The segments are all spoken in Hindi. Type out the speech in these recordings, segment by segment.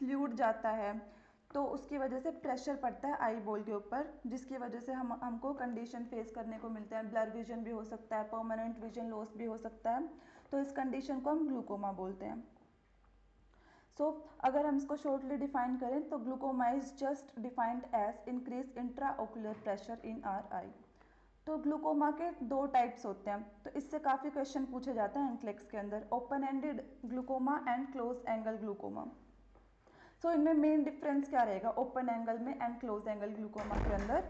फ्लूइड जाता है तो उसकी वजह से प्रेशर पड़ता है आई बॉल के ऊपर, जिसकी वजह से हमको कंडीशन फेस करने को मिलता है। ब्लर विजन भी हो सकता है, परमानेंट विजन लॉस भी हो सकता है। तो इस कंडीशन को हम ग्लूकोमा बोलते हैं। अगर हम इसको शॉर्टली डिफाइन करें तो glaucoma is just defined as increase intraocular pressure in our eye. तो ग्लूकोमा के दो टाइप्स होते हैं, तो इससे काफ़ी क्वेश्चन पूछे जाते हैं एनक्लेक्स के अंदर, open ended glaucoma and close angle glaucoma. इनमें मेन डिफरेंस क्या रहेगा ओपन एंगल में एंड क्लोज एंगल ग्लूकोमा के अंदर?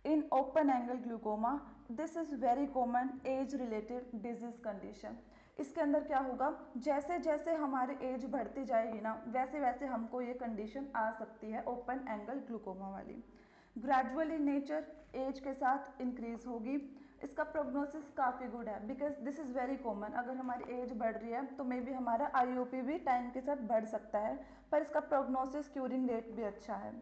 In open angle glaucoma this is very common age related disease condition. इसके अंदर क्या होगा, जैसे जैसे हमारी एज बढ़ती जाएगी ना वैसे वैसे हमको ये कंडीशन आ सकती है ओपन एंगल ग्लूकोमा वाली। ग्रेजुअली नेचर एज के साथ इंक्रीज होगी। इसका प्रोग्नोसिस काफ़ी गुड है because this is very common. अगर हमारी एज बढ़ रही है तो मे बी हमारा आईओपी भी टाइम के साथ बढ़ सकता है, पर इसका प्रोग्नोसिस क्यूरिंग रेट भी अच्छा है।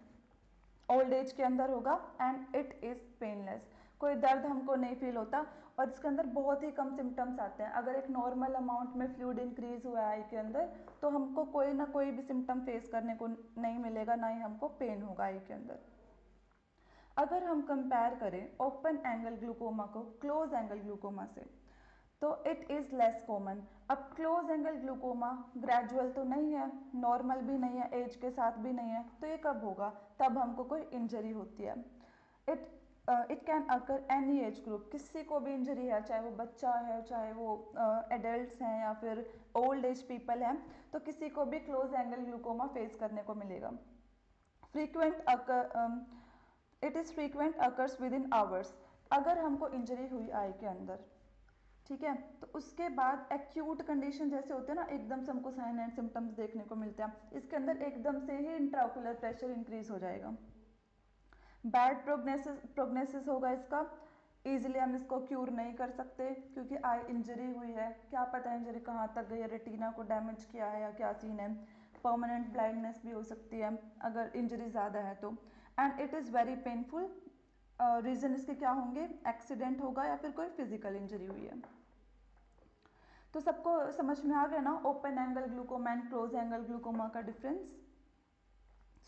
ओल्ड एज के अंदर होगा एंड इट इज़ पेनलेस, कोई दर्द हमको नहीं फील होता और इसके अंदर बहुत ही कम सिम्टम्स आते हैं। अगर एक नॉर्मल अमाउंट में फ्लूइड इंक्रीज हुआ है आई के अंदर तो हमको कोई ना कोई भी सिम्टम फेस करने को नहीं मिलेगा, ना ही हमको पेन होगा आई के अंदर। अगर हम कंपेयर करें ओपन एंगल ग्लूकोमा को क्लोज एंगल ग्लूकोमा से तो इट इज़ लेस कॉमन। अब क्लोज एंगल ग्लूकोमा ग्रेजुअल तो नहीं है, नॉर्मल भी नहीं है, एज के साथ भी नहीं है, तो ये कब होगा? तब हमको कोई इंजरी होती है। It can occur any age group, किसी को भी इंजरी है, चाहे वो बच्चा है, चाहे वो एडल्ट्स हैं या फिर ओल्ड एज पीपल हैं, तो किसी को भी क्लोज एंगल ग्लूकोमा फेस करने को मिलेगा। It is frequent occurs with in hours. अगर हमको इंजरी हुई आई के अंदर, ठीक है, तो उसके बाद एक्यूट कंडीशन जैसे होते हैं ना, एकदम से हमको साइन एंड सिम्टम्स देखने को मिलते हैं, इसके अंदर एकदम से ही इंट्राओकुलर प्रेशर इंक्रीज हो जाएगा। बैड प्रोग्नेसिस होगा इसका, ईजिली हम इसको क्यूर नहीं कर सकते क्योंकि आई इंजरी हुई है, क्या पता इंजरी कहाँ तक गई है, रेटिना को डैमेज किया है या क्या सीन है। परमानेंट ब्लाइंडनेस भी हो सकती है अगर इंजरी ज़्यादा है तो। And it is very painful. Reason इसके क्या होंगे? एक्सीडेंट होगा या फिर कोई फिजिकल इंजरी हुई है। तो सबको समझ में आ गया ना open angle glaucoma and close angle glaucoma का डिफरेंस?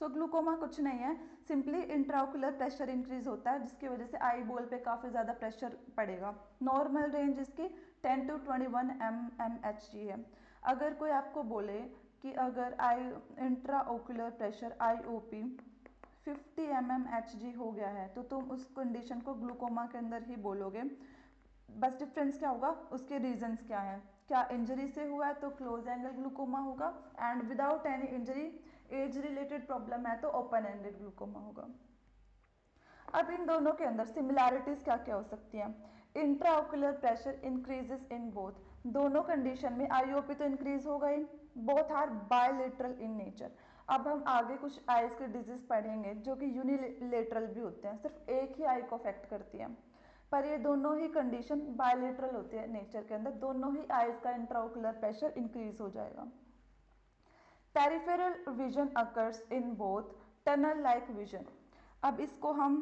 ग्लूकोमा कुछ नहीं है, सिंपली इंट्राओकुलर प्रेशर इंक्रीज होता है जिसकी वजह से आई बॉल पे काफ़ी ज़्यादा प्रेशर पड़ेगा। नॉर्मल रेंज इसकी 10 to 21 mmHg है। अगर कोई आपको बोले कि अगर आई इंट्राओकुलर प्रेशर IOP 50 mmHg हो गया है तो तुम उस कंडीशन को ग्लूकोमा के अंदर ही बोलोगे। बस डिफरेंस क्या होगा, उसके रीजंस क्या हैं? क्या इंजरी से हुआ है तो क्लोज एंगल ग्लूकोमा होगा, and without any injury as related problem है तो ओपन एंडेड ग्लूकोमा होगा। अब इन दोनों के अंदर सिमिलैरिटीज क्या क्या हो सकती हैं? Intraocular pressure increases in both, दोनों कंडीशन में आईओपी तो इंक्रीज होगा ही, both are bilateral in nature. अब हम आगे कुछ आईज के डिजीज पढ़ेंगे जो कि यूनिलेटरल भी होते हैं, सिर्फ एक ही आई को अफेक्ट करती है, पर ये दोनों ही कंडीशन बायलेटरल होती है नेचर के अंदर, दोनों ही आईज का इंट्राओकुलर प्रेशर इंक्रीज हो जाएगा। Peripheral vision occurs in both tunnel like vision. अब इसको हम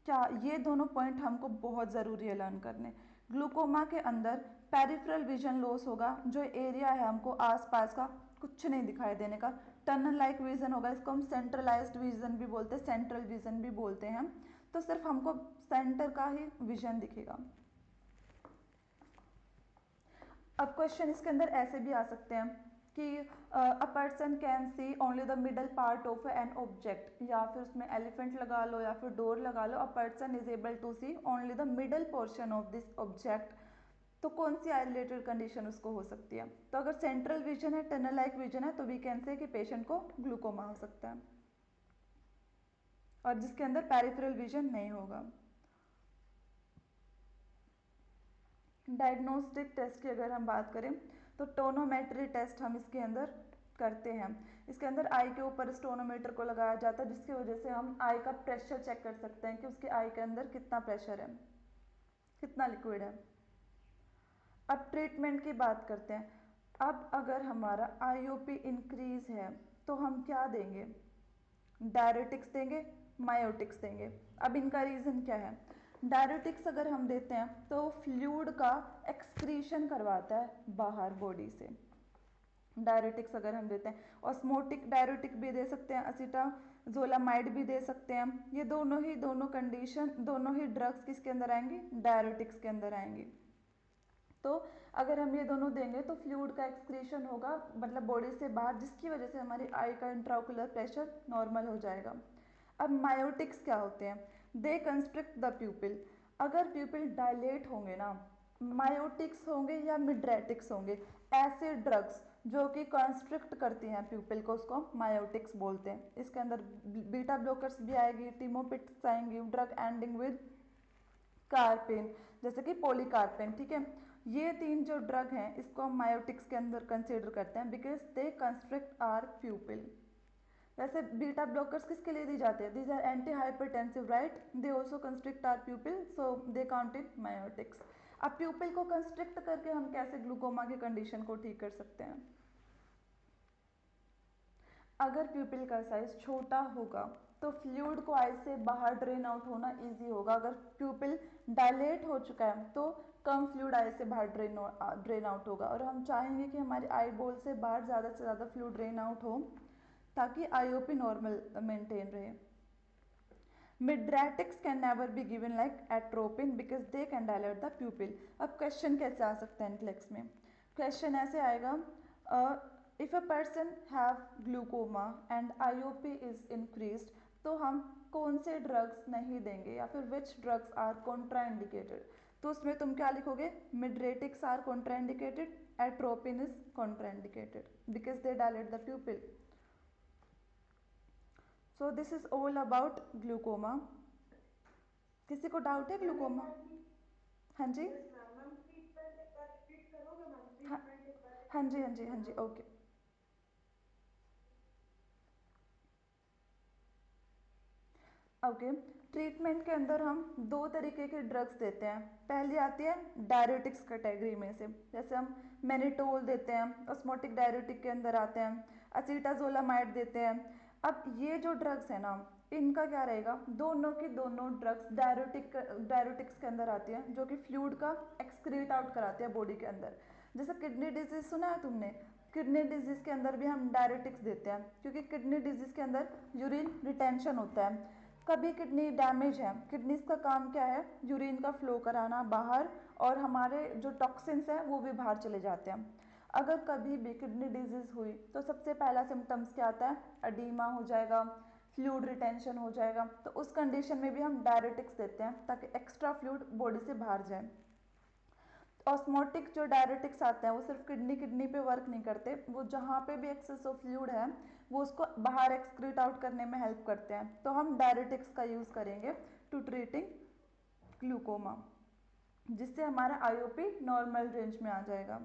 क्या, ये दोनों पॉइंट हमको बहुत ज़रूरी है लर्न करने। ग्लूकोमा के अंदर पेरिफेरल विजन लॉस होगा, जो एरिया है हमको आसपास का कुछ नहीं दिखाई देने का। टनल लाइक विजन होगा, इसको हम सेंट्रलाइज्ड विजन भी बोलते हैं, सेंट्रल विजन भी बोलते हैं, तो सिर्फ हमको सेंटर का ही विजन दिखेगा। अब क्वेश्चन इसके अंदर ऐसे भी आ सकते हैं कि a person can C only the middle part of an object, या फिर उसमें एलिफेंट लगा लो या फिर डोर लगा लो, a person is able to see only the middle portion of this object, तो कौन सी आई रिलेटेड कंडीशन उसको हो सकती है? तो अगर सेंट्रल विजन है, टनल लाइक विजन है, तो वी कैन से कि पेशेंट को ग्लूकोमा हो सकता है, और जिसके अंदर पेरिफेरल विजन नहीं होगा। डायग्नोस्टिक टेस्ट की अगर हम बात करें तो टोनोमेट्री टेस्ट हम इसके अंदर करते हैं। इसके अंदर आई के ऊपर स्टोनोमीटर को लगाया जाता है जिसकी वजह से हम आई का प्रेशर चेक कर सकते हैं कि उसके आई के अंदर कितना प्रेशर है, कितना लिक्विड है। अब ट्रीटमेंट की बात करते हैं। अब अगर हमारा आईओपी इंक्रीज है तो हम क्या देंगे? डायरेटिक्स देंगे, मायोटिक्स देंगे। अब इनका रीज़न क्या है? डायरेटिक्स अगर हम देते हैं तो फ्लूइड का एक्सक्रीशन करवाता है बाहर बॉडी से, डायरेटिक्स अगर हम देते हैं, ऑस्मोटिक डायरेटिक भी दे सकते हैं, असीटाजोलामाइड भी दे सकते हैं। ये दोनों कंडीशन, दोनों ही ड्रग्स किसके अंदर आएंगी, डायरेटिक्स के अंदर आएंगी। तो अगर हम ये दोनों देंगे तो फ्लूइड का एक्सक्रीशन होगा, मतलब बॉडी से बाहर, जिसकी वजह से हमारी आई का इंट्राओकुलर प्रेशर नॉर्मल हो जाएगा। अब मायोटिक्स क्या होते हैं, दे कंस्ट्रिक्ट द प्यूपिल। अगर प्यूपिल डायलेट होंगे ना, मायोटिक्स होंगे या मिड्रेटिक्स होंगे, ऐसे ड्रग्स जो कि कंस्ट्रिक्ट करती हैं प्यूपिल को, उसको मायोटिक्स बोलते हैं। इसके अंदर बीटा ब्लॉकर्स भी आएगी, टिमोपिट्स आएंगी, ड्रग एंडिंग विद कार्पेन, जैसे कि पॉलीकार्पेन, ठीक है। ये तीन जो ड्रग हैं इसको हम मायोटिक्स के अंदर कंसीडर करते हैं, because they constrict our pupil. वैसे बीटा ब्लॉकर्स किसके लिए दी जाते हैं, these are anti hypertensive, right, they also constrict our pupil, so they count in miotics. अब प्यूपिल को कंस्ट्रिक्ट करके हम कैसे ग्लूकोमा की कंडीशन को ठीक कर सकते हैं। अगर प्यूपिल का साइज छोटा होगा तो फ्लूइड को आई से बाहर ड्रेन आउट होना इजी होगा। अगर प्यूपिल डायलेट हो चुका है तो कम फ्लूइड आई से बाहर ड्रेन आउट होगा, और हम चाहेंगे कि हमारे आई बॉल से बाहर ज़्यादा से ज़्यादा फ्लूइड ड्रेन आउट हो ताकि आईओपी नॉर्मल मेंटेन रहे। Mydriatics can never be given like atropine because they can dilate the pupil. अब क्वेश्चन कैसे आ सकता है इनक्लेक्स में, क्वेश्चन ऐसे आएगा, if a person have glaucoma and IOP is increased, तो हम कौन से ड्रग्स नहीं देंगे, या फिर विच ड्रग्स आर कॉन्ट्राइंडिकेटेड। तो उसमें तुम क्या लिखोगे, mydriatics are contraindicated, atropine is contraindicated because they dilate the pupil. So this is all about glaucoma. किसी को डाउट है ग्लूकोमा? हाँ जी, हाँ हाँ जी, हाँ जी, हाँ जी, ओके। ओके, ट्रीटमेंट के अंदर हम दो तरीके के ड्रग्स देते हैं। पहली आती है डायरेटिक्स कैटेगरी में से, जैसे हम मैनिटोल देते हैं, ऑस्मोटिक डायरेटिक के अंदर आते हैं, असीटाजोलामाइड देते हैं। अब ये जो ड्रग्स है ना, इनका क्या रहेगा, दोनों की दोनों ड्रग्स डायरेटिक्स के अंदर आती हैं, जो कि फ्लूइड का एक्सक्रीट आउट कराते हैं बॉडी के अंदर। जैसे किडनी डिजीज सुना है तुमने, किडनी डिजीज के अंदर भी हम डायरेटिक्स देते हैं, क्योंकि किडनी डिजीज के अंदर यूरिन रिटेंशन होता है। कभी किडनी डैमेज है, किडनीज का काम क्या है, यूरिन का फ्लो कराना बाहर, और हमारे जो टॉक्सिन्स हैं वो भी बाहर चले जाते हैं। अगर कभी भी किडनी डिजीज हुई तो सबसे पहला सिम्टम्स क्या आता है, अडीमा हो जाएगा, फ्लूइड रिटेंशन हो जाएगा। तो उस कंडीशन में भी हम डायरेटिक्स देते हैं ताकि एक्स्ट्रा फ्लूइड बॉडी से बाहर जाए। ऑस्मोटिक जो डायरेटिक्स आते हैं वो सिर्फ किडनी पे वर्क नहीं करते, वो जहाँ पे भी एक्सेस ऑफ फ्लूइड है वो उसको बाहर एक्सक्रीट आउट करने में हेल्प करते हैं। तो हम डायरेटिक्स का यूज़ करेंगे टू ट्रीटिंग ग्लूकोमा, जिससे हमारा आईओपी नॉर्मल रेंज में आ जाएगा।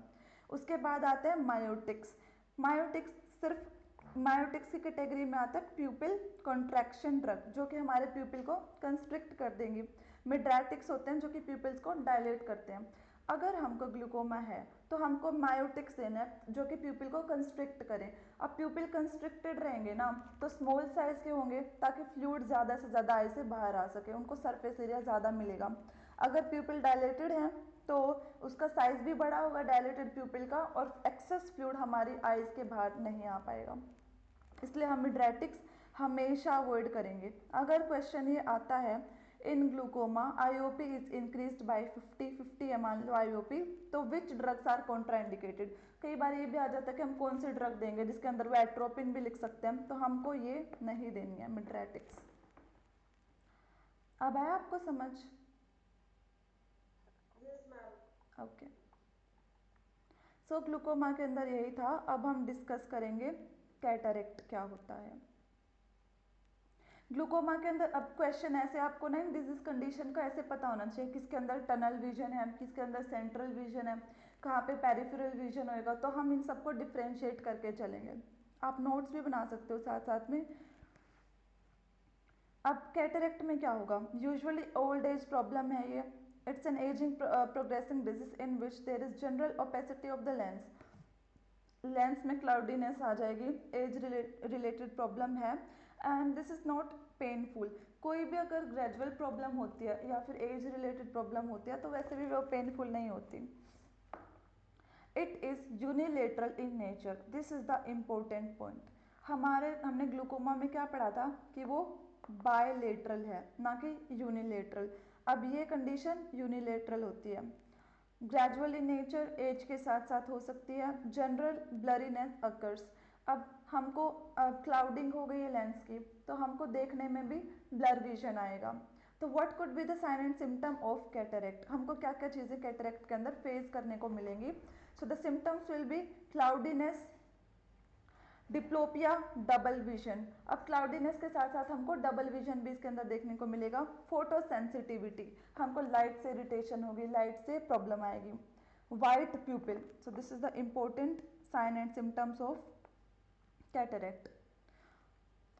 उसके बाद आते हैं मायोटिक्स। मायोटिक्स सिर्फ मायोटिक्स की कैटेगरी में आता है प्यूपिल कॉन्ट्रैक्शन ड्रग, जो कि हमारे प्यूपिल को कंस्ट्रिक्ट कर देंगे। मिड्रेटिक्स होते हैं जो कि प्यूपिल्स को डायलेट करते हैं। अगर हमको ग्लूकोमा है तो हमको मायोटिक्स देना है जो कि प्यूपिल को कंस्ट्रिक्ट करें। अब प्यूपिल कंस्ट्रिक्टेड रहेंगे ना तो स्मॉल साइज के होंगे ताकि फ्लूइड ज़्यादा से ज़्यादा आई से बाहर आ सके, उनको सरफेस एरिया ज़्यादा मिलेगा। अगर प्यूपिल डायलेटेड है तो उसका साइज भी बड़ा होगा डायलेटेड प्यूपिल का, और एक्सेस फ्लूइड हमारी आईज के बाहर नहीं आ पाएगा। इसलिए हम मिड्रेटिक्स हमेशा अवॉइड करेंगे। अगर क्वेश्चन ये आता है in glaucoma IOP is increased by 50 है मान लो आईओपी, तो विच ड्रग्स आर कॉन्ट्राइंडिकेटेड। कई बार ये भी आ जाता है कि हम कौन से ड्रग देंगे, जिसके अंदर वो एट्रोपिन भी लिख सकते हैं, तो हमको ये नहीं देनी है मिड्रेटिक्स। अब आया आपको समझ? ओके, सो ग्लूकोमा के अंदर यही था। अब हम डिस्कस करेंगे कैटरेक्ट क्या होता है। ग्लूकोमा के अंदर अब क्वेश्चन ऐसे आपको ना डिजीज कंडीशन का ऐसे पता होना चाहिए, किसके अंदर टनल विजन है, किसके अंदर सेंट्रल विजन है, कहाँ पे पेरिफेरल विजन होएगा, तो हम इन सबको डिफ्रेंशिएट करके चलेंगे। आप नोट्स भी बना सकते हो साथ साथ में। अब कैटरेक्ट में क्या होगा, यूजुअली ओल्ड एज प्रॉब्लम है ये। It's an ageing progressing disease in which there is general opacity of the lens. Lens में क्लाउडीनेस आ जाएगी, एज रिलेटेड प्रॉब्लम है, and this is not painful. कोई भी अगर ग्रेजुअल प्रॉब्लम होती है या फिर एज रिलेटेड प्रॉब्लम होती है तो वैसे भी वो पेनफुल नहीं होती। It is unilateral in nature, this is the important point. हमने ग्लूकोमा में क्या पढ़ा था कि वो बायलेटरल है ना कि यूनिलेटरल। अब ये कंडीशन यूनिलेटरल होती है। ग्रेजुअल इन नेचर, एज के साथ साथ हो सकती है। जनरल ब्लरीनेस अकर्स, अब हमको क्लाउडिंग हो गई है लेंस की, तो हमको देखने में भी ब्लर विजन आएगा। तो what could be the sign and symptom of cataract, हमको क्या क्या चीज़ें कैटरेक्ट के अंदर फेस करने को मिलेंगी। So the symptoms will be cloudiness, diplopia, double vision. अब क्लाउडीनेस के साथ साथ हमको डबल विजन भी इसके अंदर देखने को मिलेगा। फोटो सेंसिटिविटी, हमको लाइट से इरिटेशन होगी, लाइट से प्रॉब्लम आएगी। White pupil, so this is the important sign and symptoms of cataract.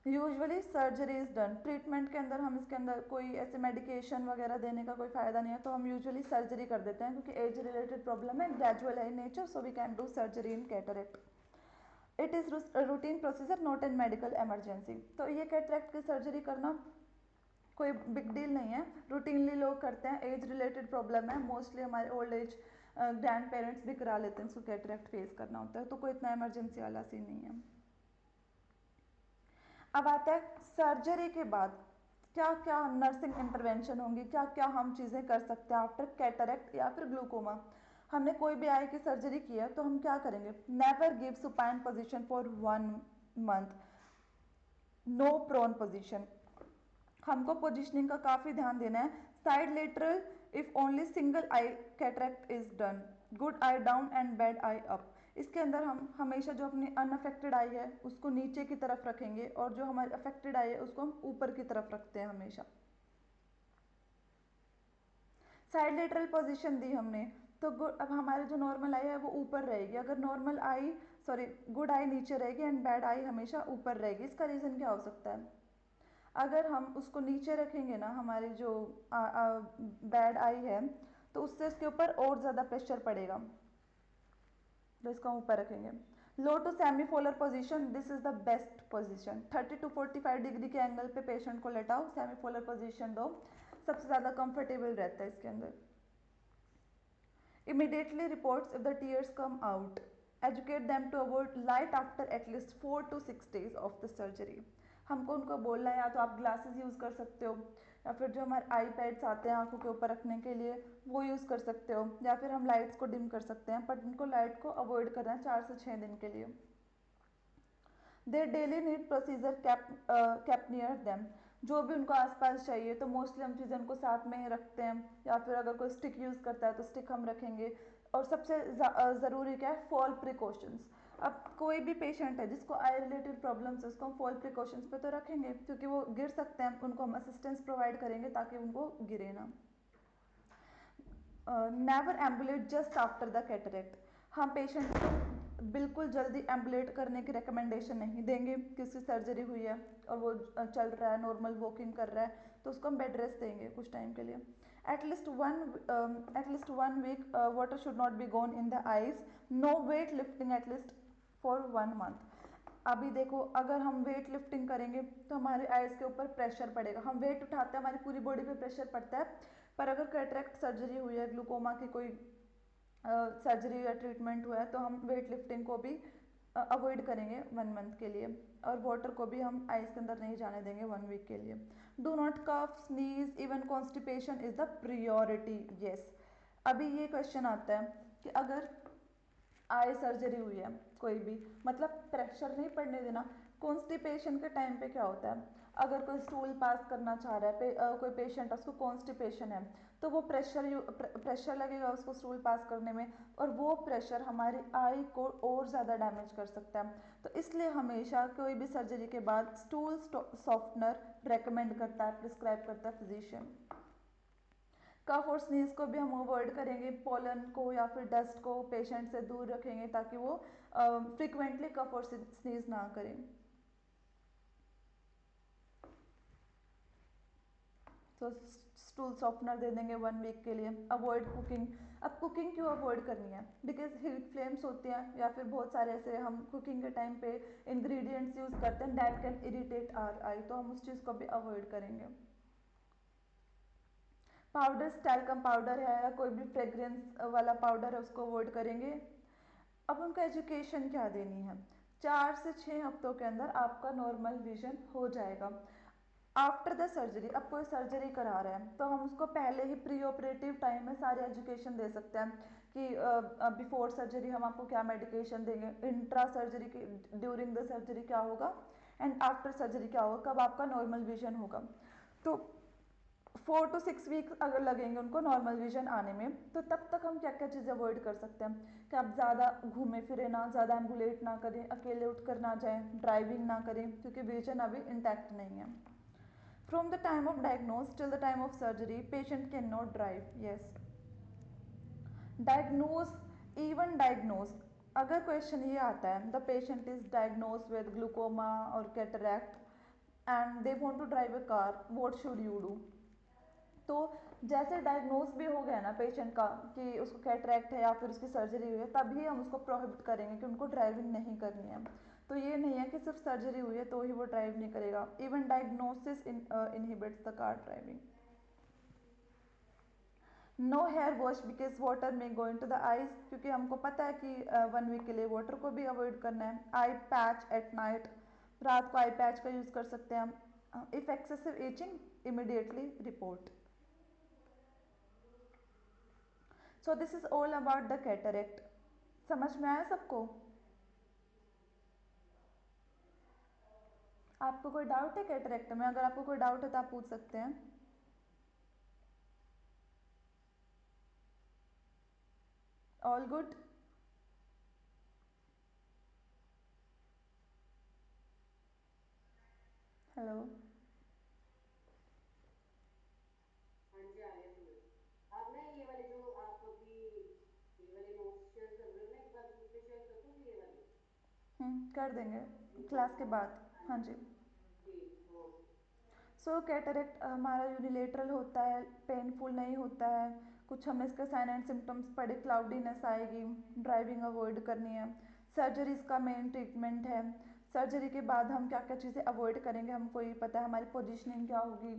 Usually surgery is done, treatment के अंदर हम इसके अंदर कोई ऐसे मेडिकेशन वगैरह देने का कोई फायदा नहीं है, तो हम यूजुअली सर्जरी कर देते हैं क्योंकि एज रिलेटेड प्रॉब्लम है, ग्रेजुअल है in nature, so we can do surgery in cataract. It is routine procedure not an medical emergency, तो ये कैटरेक्ट की सर्जरी करना कोई बिग डील नहीं है, रूटीनली लोग करते हैं। एज रिलेटेड प्रॉब्लम है, मोस्टली हमारे ओल्ड एज ग्रैंड पेरेंट्स भी करा लेते हैं, इसको कैटरेक्ट फेस करना होता है, तो कोई इतना इमरजेंसी वाला सीन नहीं है। अब आता है सर्जरी के बाद क्या क्या नर्सिंग इंटरवेंशन होंगी, क्या क्या हम चीज़ें कर सकते हैं आफ्टर कैटरेक्ट या फिर ग्लूकोमा। हमने कोई भी आई की सर्जरी की है तो हम क्या करेंगे, never give supine position for 1 month, no prone position, हमको पोजीशनिंग का काफ़ी ध्यान देना है। Side lateral if only single eye cataract is done, good eye down and bad eye up. इसके अंदर हम हमेशा जो अपनी अनअफेक्टेड आई है उसको नीचे की तरफ रखेंगे और जो हमारी अफेक्टेड आई है उसको हम ऊपर की तरफ रखते हैं हमेशा। साइड लेटरल पोजीशन दी हमने, तो अब हमारे जो नॉर्मल आई है वो ऊपर रहेगी, अगर normal I sorry good I नीचे रहेगी एंड बैड आई हमेशा ऊपर रहेगी। इसका रीज़न क्या हो सकता है, अगर हम उसको नीचे रखेंगे ना हमारी जो बैड आई है, तो उससे इसके ऊपर और ज़्यादा प्रेशर पड़ेगा, तो इसको ऊपर रखेंगे। Low to semi Fowler position, this is the best position, 30 to 45 degree के एंगल पे पेशेंट को लेटाओ, सेमी पोलर पोजीशन दो, सबसे ज़्यादा कंफर्टेबल रहता है इसके अंदर। Immediately reports if the tears come out. Educate them to avoid light after at least 4 to 6 days of the surgery. हमको उनको बोलना है, या तो आप ग्लासेस यूज़ कर सकते हो, या फिर जो हमारे आई पैड्स आते हैं आंखों के ऊपर रखने के लिए वो यूज़ कर सकते हो, या फिर हम लाइट्स को डिम कर सकते हैं, बट उनको लाइट को अवॉइड करना है 4 से 6 दिन के लिए। They daily need procedure cap near them, जो भी उनको आसपास चाहिए तो मोस्टली हम चीज़ें उनको साथ में ही रखते हैं, या फिर अगर कोई स्टिक यूज़ करता है तो स्टिक हम रखेंगे। और सबसे ज़रूरी क्या है, फॉल प्रिकॉशंस। अब कोई भी पेशेंट है जिसको आई रिलेटेड प्रॉब्लम्स है उसको हम फॉल प्रिकॉशंस पे तो रखेंगे, क्योंकि वो गिर सकते हैं, उनको हम असिस्टेंस प्रोवाइड करेंगे ताकि उनको गिरे ना। Never ambulate just after the cataract, हम पेशेंट को बिल्कुल जल्दी एम्बुलेट करने की रिकमेंडेशन नहीं देंगे कि उसकी सर्जरी हुई है और वो चल रहा है, नॉर्मल वॉकिंग कर रहा है, तो उसको हम बेड रेस्ट देंगे कुछ टाइम के लिए। At least one week water should not be gone in the eyes, no weight lifting at least for 1 month. अभी देखो अगर हम वेट लिफ्टिंग करेंगे तो हमारे आइज के ऊपर प्रेशर पड़ेगा, हम वेट उठाते हैं हमारी पूरी बॉडी पे प्रेशर पड़ता है, पर अगर कैटरेक्ट सर्जरी हुई है, ग्लूकोमा की कोई सर्जरी या ट्रीटमेंट हुआ है, तो हम वेट लिफ्टिंग को भी अवॉइड करेंगे 1 मंथ के लिए, और वाटर को भी हम आइस के अंदर नहीं जाने देंगे 1 वीक के लिए। Do not cough, sneeze, even constipation is the priority. Yes, अभी ये क्वेश्चन आता है कि अगर आई सर्जरी हुई है कोई भी, मतलब प्रेशर नहीं पड़ने देना। कॉन्स्टिपेशन के टाइम पे क्या होता है, अगर कोई स्टूल पास करना चाह रहा है कोई पेशेंट उसको कॉन्स्टिपेशन है, तो वो प्रेशर लगेगा उसको स्टूल पास करने में, और वो प्रेशर हमारी आई को और ज़्यादा डैमेज कर सकता है। तो इसलिए हमेशा कोई भी सर्जरी के बाद स्टूल सॉफ्टनर रेकमेंड करता है, प्रिस्क्राइब करता है फिजिशियन। कफ और स्नीज को भी हम अवॉइड करेंगे, पोलन को या फिर डस्ट को पेशेंट से दूर रखेंगे ताकि वो फ्रिक्वेंटली कफ और स्नीज ना करें। तो स्टूल सॉफ्टनर दे देंगे 1 वीक के लिए। अवॉइड कुकिंग, अब कुकिंग क्यों अवॉइड करनी है, बिकॉज हीट फ्लेम्स होती हैं, या फिर बहुत सारे ऐसे हम कुकिंग के टाइम पे इंग्रेडिएंट्स यूज़ करते हैं दैट कैन इरिटेट आवर आई, तो हम उस चीज़ को भी अवॉइड करेंगे। पाउडर, टैल्कम पाउडर है या कोई भी फ्रेग्रेंस वाला पाउडर है उसको अवॉइड करेंगे। अब उनको एजुकेशन क्या देनी है, 4 से 6 हफ्तों के अंदर आपका नॉर्मल विजन हो जाएगा। आफ्टर द सर्जरी, अब कोई सर्जरी करा रहे हैं तो हम उसको पहले ही प्री ऑपरेटिव टाइम में सारी एजुकेशन दे सकते हैं कि बिफोर सर्जरी हम आपको क्या मेडिकेशन देंगे, इंट्रा सर्जरी की ड्यूरिंग द सर्जरी क्या होगा, एंड आफ्टर सर्जरी क्या होगा, कब आपका नॉर्मल विजन होगा। तो 4 to 6 वीक अगर लगेंगे उनको नॉर्मल विजन आने में, तो तब तक हम क्या क्या चीज़ें अवॉइड कर सकते हैं कि आप ज़्यादा घूमे फिरे ना, ज़्यादा एम्बुलेट ना करें, अकेले उठकर ना जाएं, ड्राइविंग ना करें क्योंकि विजन अभी इंटैक्ट नहीं है। From the time of diagnosis till the time of surgery, patient cannot drive. Yes. Diagnose, even diagnose. अगर क्वेश्चन ये आता है, the patient is diagnose with glaucoma और cataract and they want to drive a car, what should you do? तो जैसे डायग्नोज भी हो गया ना पेशेंट का कि उसको कैटरैक्ट है या फिर उसकी सर्जरी हुई है, तभी हम उसको प्रोहिबिट करेंगे कि उनको ड्राइविंग नहीं करनी है। तो ये नहीं है कि सिर्फ सर्जरी हुई है तो ही वो ड्राइव नहीं करेगा, even diagnosis inhibits the car driving. No hair wash because water में go into the eyes, क्योंकि हमको पता है कि 1 वीक के लिए वाटर को भी अवॉइड करना है। आई पैच एट नाइट, रात को आई पैच का यूज़ कर सकते हैं हम। If excessive etching immediately report. So this is all about the cataract. समझ में आया सबको? आपको कोई डाउट है कैटरेक्ट में? अगर आपको कोई डाउट है तो आप पूछ सकते हैं। All good? हेलो? हाँ जी, आ गया समझ। आप ना ये वाले जो आप अभी ये वाले नोट्स शेयर कर रहे हो ना, एक बार ग्रुप पे शेयर कर दोगे ये वाले कर देंगे जिनको क्लास के हाँ। बाद। हाँ हाँ जी। जी। जी हाँ। सो कैटरेक्ट हमारा यूनिलेटरल होता है, पेनफुल नहीं होता है। कुछ हमने इसके साइन एंड सिम्टम्स पढ़े, क्लाउडीनेस आएगी, ड्राइविंग अवॉइड करनी है, सर्जरी इसका मेन ट्रीटमेंट है। सर्जरी के बाद हम क्या क्या चीज़ें अवॉइड करेंगे हमको ये पता है, हमारी पोजिशनिंग क्या होगी,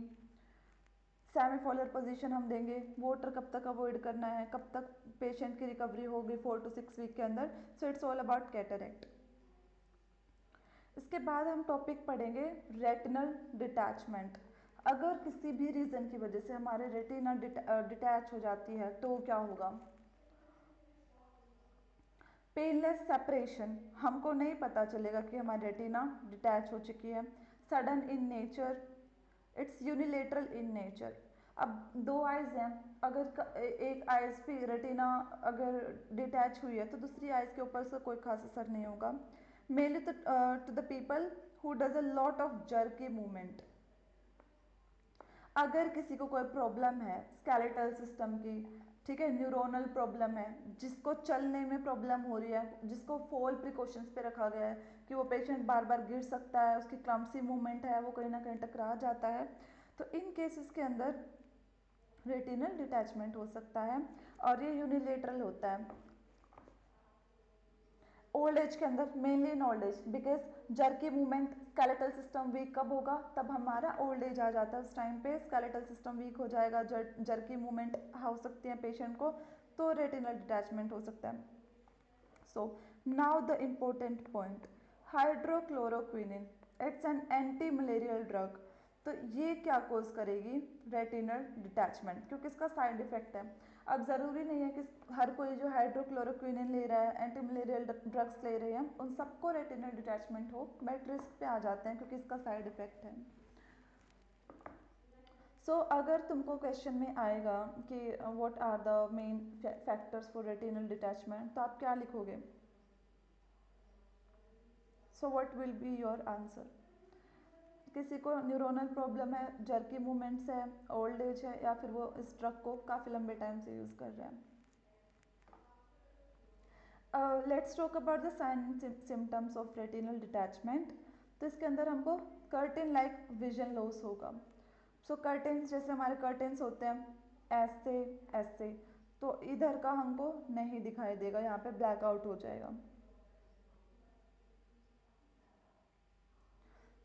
सेमीफोलर पोजीशन हम देंगे, वाटर कब तक अवॉइड करना है, कब तक पेशेंट की रिकवरी होगी 4 to 6 वीक के अंदर। सो इट्स ऑल अबाउट कैटरेक्ट। इसके बाद हम टॉपिक पढ़ेंगे रेटिनल डिटैचमेंट। अगर किसी भी रीज़न की वजह से हमारे रेटिना डिटैच हो जाती है तो क्या होगा? पेनलेस सेपरेशन, हमको नहीं पता चलेगा कि हमारी रेटिना डिटैच हो चुकी है। Sudden in nature, it's unilateral in nature. अब दो आइज हैं, अगर एक आइज पे रेटिना अगर डिटैच हुई है तो दूसरी आइज के ऊपर से कोई खास असर नहीं होगा। Mainly to the people who does a lot of jerky movement. अगर किसी को कोई प्रॉब्लम है स्केलेटल सिस्टम की, ठीक है, न्यूरोनल प्रॉब्लम है, जिसको चलने में प्रॉब्लम हो रही है, जिसको फॉल प्रिकॉशंस पे रखा गया है कि वो पेशेंट बार बार गिर सकता है, उसकी क्लम्पसी मूवमेंट है, वो कहीं ना कहीं टकरा जाता है, तो इन केसेस के अंदर रेटिनल डिटैचमेंट हो सकता है और ये यूनिलेटरल होता है। ओल्ड एज के अंदर, mainly in old age, because jerky movement, skeletal system weak कब होगा? तब हमारा ओल्ड एज आ जाता है, उस टाइम पे स्केलेटल सिस्टम वीक हो जाएगा, जर्की मूवमेंट हो सकती है पेशेंट को, तो रेटिनल डिटैचमेंट हो सकता है। So now the important point, hydroxychloroquine, it's an anti malarial drug. तो ये क्या कोज करेगी? रेटिनल डिटैचमेंट, क्योंकि इसका साइड इफेक्ट है। अब ज़रूरी नहीं है कि हर कोई जो हाइड्रोक्लोरोक्विनिन ले रहा है, एंटी मलेरियल ड्रग्स ले रहे हैं, उन सबको रेटिनल डिटैचमेंट हो, बट रिस्क पे आ जाते हैं क्योंकि इसका साइड इफेक्ट है। अगर तुमको क्वेश्चन में आएगा कि what are the main factors for retinal detachment, तो आप क्या लिखोगे? So what will be your answer? किसी को न्यूरोनल प्रॉब्लम है, जर्की मूवमेंट्स है, ओल्ड एज है, या फिर वो इस ड्रग को काफ़ी लंबे टाइम से यूज़ कर रहे हैं। Let's talk about the sign symptoms of retinal detachment. तो इसके अंदर हमको कर्टेन लाइक विजन लॉस होगा। सो कर्टेन्स, जैसे हमारे कर्टेन्स होते हैं ऐसे ऐसे, तो इधर का हमको नहीं दिखाई देगा, यहाँ पे ब्लैकआउट हो जाएगा।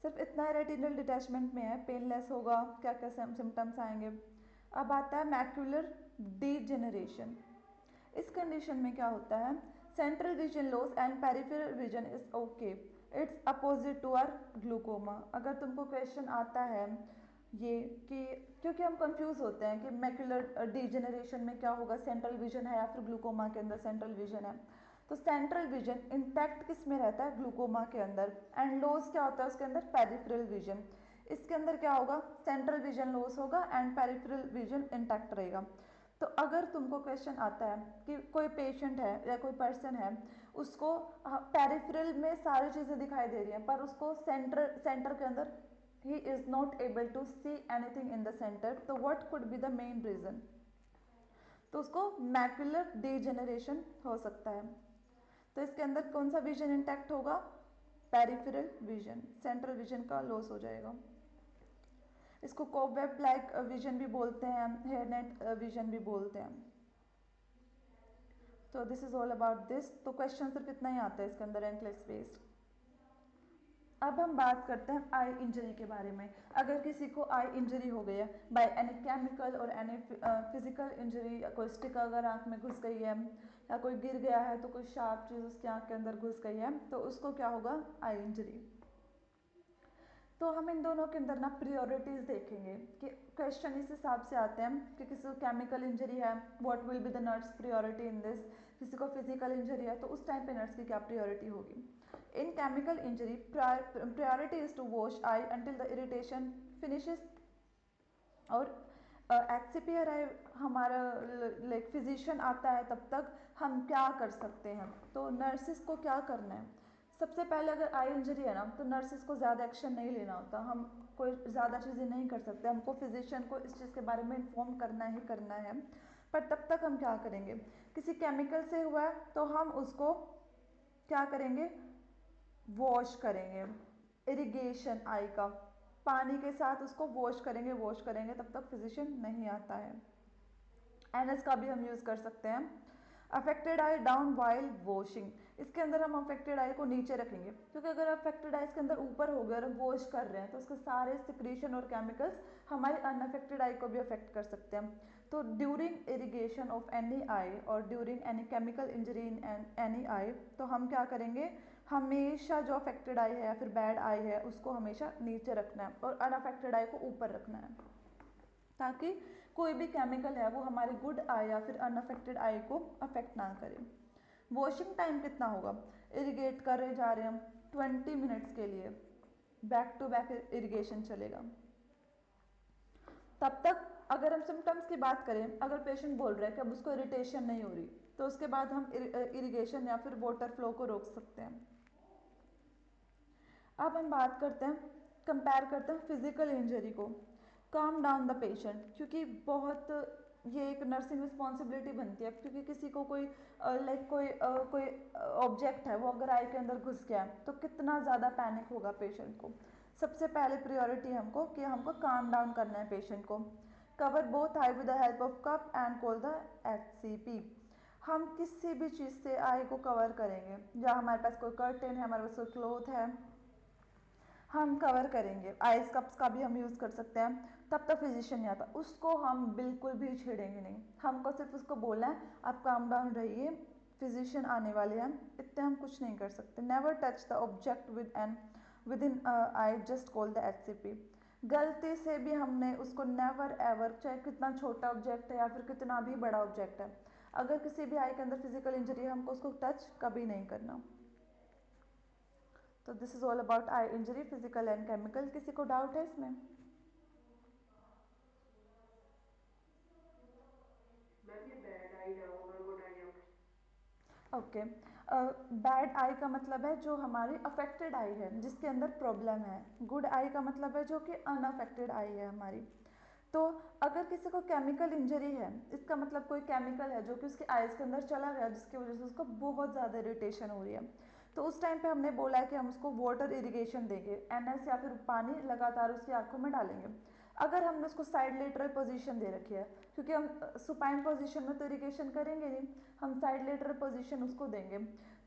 सिर्फ इतना रेटिनल डिटैचमेंट में है, पेनलेस होगा, क्या क्या सिम्टम्स आएंगे। अब आता है मैक्यूलर डीजेनरेशन। इस कंडीशन में क्या होता है? central vision loss and peripheral vision is okay. It's opposite to our glaucoma. अगर तुमको क्वेश्चन आता है ये कि क्योंकि हम कंफ्यूज होते हैं कि मैक्यूलर डिजेनरेशन में क्या होगा, सेंट्रल विजन है या फिर ग्लूकोमा के अंदर सेंट्रल विजन है। तो सेंट्रल विजन इंटैक्ट किस में रहता है, ग्लूकोमा के अंदर, एंड लॉस क्या होता है उसके अंदर, पेरिफेरल विजन। इसके अंदर क्या होगा, सेंट्रल विजन लॉस होगा एंड पेरिफेरल विजन इंटैक्ट रहेगा। तो अगर तुमको क्वेश्चन आता है कि कोई पेशेंट है या कोई पर्सन है, उसको पेरिफेरल में सारी चीज़ें दिखाई दे रही हैं पर उसको सेंटर के अंदर he is not able to see anything in the center, तो what could be the main reason? तो उसको मैक्युलर डिजेनरेशन हो सकता है। तो इसके अंदर कौन सा विजन इंटैक्ट होगा, पेरिफेरल विजन, सेंट्रल विजन का लॉस हो जाएगा। इसको कोबवेब लाइक विजन भी बोलते हैं, हेयर नेट विजन भी बोलते हैं। तो this is all about this. तो क्वेश्चन सिर्फ इतना ही आता है इसके अंदर, एंक्लेस बेस्ड। अब हम बात करते हैं आई इंजरी के बारे में। अगर किसी को आई इंजरी हो गई है बाय एनी केमिकल और एनी फिजिकल इंजरी, कोई स्टिक अगर आंख में घुस गई है या कोई गिर गया है तो कोई शार्प चीज़ उसकी आंख के अंदर घुस गई है, तो उसको क्या होगा, आई इंजरी। तो हम इन दोनों के अंदर ना प्रियोरिटीज देखेंगे कि क्वेश्चन इस हिसाब से आते हैं कि किसी को केमिकल इंजरी है, what will be the nurse priority in this. किसी को फिजिकल इंजरी है तो उस टाइम पे नर्स की क्या प्रियोरिटी होगी। इन chemical injury priority is to wash eye until the irritation finishes। और एक्सीपीआर आई हमारा लाइक फिजिशियन आता है तब तक हम क्या कर सकते हैं, तो नर्सिस को क्या करना है। सबसे पहले अगर आई इंजरी है ना तो नर्सिस को ज़्यादा एक्शन नहीं लेना होता, हम कोई ज़्यादा चीज़ें नहीं कर सकते, हमको फिजिशियन को इस चीज़ के बारे में इन्फॉर्म करना ही करना है। पर तब तक हम क्या करेंगे, किसी केमिकल से हुआ है तो हम उसको क्या करेंगे, वॉश करेंगे, इरिगेशन आई का पानी के साथ उसको वॉश करेंगे तब तक फिजिशियन नहीं आता है। एनएस का भी हम यूज़ कर सकते हैं। अफेक्टेड आई डाउन वाइल वॉशिंग, इसके अंदर हम अफेक्टेड आई को नीचे रखेंगे क्योंकि अगर अफेक्टेड आई इसके अंदर ऊपर हो गया और हम वॉश कर रहे हैं तो उसके सारे सिक्रीशन और केमिकल्स हमारे अनअफेक्टेड आई को भी अफेक्ट कर सकते हैं। तो during irrigation of any eye और during any chemical injury in any eye, तो हम क्या करेंगे, हमेशा जो अफेक्टेड आई है या फिर बैड आई है उसको हमेशा नीचे रखना है और अनअफेक्टेड आई को ऊपर रखना है, ताकि कोई भी केमिकल है वो हमारे गुड आई या फिर अनअफेक्टेड आई को अफेक्ट ना करे। वॉशिंग टाइम कितना होगा, इरिगेट कर रहे जा रहे हैं हम 20 मिनट्स के लिए, बैक टू बैक इरिगेशन चलेगा। तब तक अगर हम सिम्टम्स की बात करें, अगर पेशेंट बोल रहा है कि अब उसको इरिटेशन नहीं हो रही, तो उसके बाद हम इरिगेशन या फिर वाटर फ्लो को रोक सकते हैं। अब हम बात करते हैं, कंपेयर करते हैं फिजिकल इंजरी को। काम डाउन द पेशेंट, क्योंकि बहुत ये एक नर्सिंग रिस्पॉन्सिबिलिटी बनती है, क्योंकि किसी को कोई लाइक कोई ऑब्जेक्ट है वो अगर आई के अंदर घुस गया तो कितना ज़्यादा पैनिक होगा पेशेंट को। सबसे पहले प्रायोरिटी हमको कि हमको काम डाउन करना है पेशेंट को। Cover both I with the help of cup and call the HCP। हम किसी भी चीज़ से आई को कवर करेंगे, या हमारे पास कोई कर्टेन है, हमारे पास कोई क्लोथ है, हम कवर करेंगे। आइस कप्स का भी हम यूज़ कर सकते हैं। तब तक फिजिशियन नहीं आता, उसको हम बिल्कुल भी छेड़ेंगे नहीं, हमको सिर्फ उसको बोलना है आप काम डाउन रहिए, फिजिशियन आने वाले हैं, इतने हम कुछ नहीं कर सकते। Never touch the object with in I, just call the HCP। गलती से भी हमने उसको नेवर एवर, चाहे कितना छोटा ऑब्जेक्ट है या फिर कितना भी बड़ा ऑब्जेक्ट है, अगर किसी भी आई के अंदर फिजिकल इंजरी है हमको उसको टच कभी नहीं करना। तो this is all about I injury, physical and chemical. किसी को डाउट है इसमें? मैम ये बैड आई है और गुड आई है। ओके, बैड आई का मतलब है जो हमारी अफेक्टेड आई है, जिसके अंदर प्रॉब्लम है। गुड आई का मतलब है जो कि अनअफेक्टेड आई है हमारी। तो अगर किसी को केमिकल इंजरी है, इसका मतलब कोई केमिकल है जो कि उसके आइज़ के अंदर चला गया जिसकी वजह से उसको बहुत ज़्यादा इरिटेशन हो रही है, तो उस टाइम पे हमने बोला है कि हम उसको वाटर इरिगेशन देंगे, NS या फिर पानी लगातार उसकी आंखों में डालेंगे। अगर हमने उसको साइड लेटरल पोजीशन दे रखी है, क्योंकि हम सुपाइन पोजीशन में तो इरिगेशन करेंगे नहीं, हम साइड लेटरल पोजीशन उसको देंगे,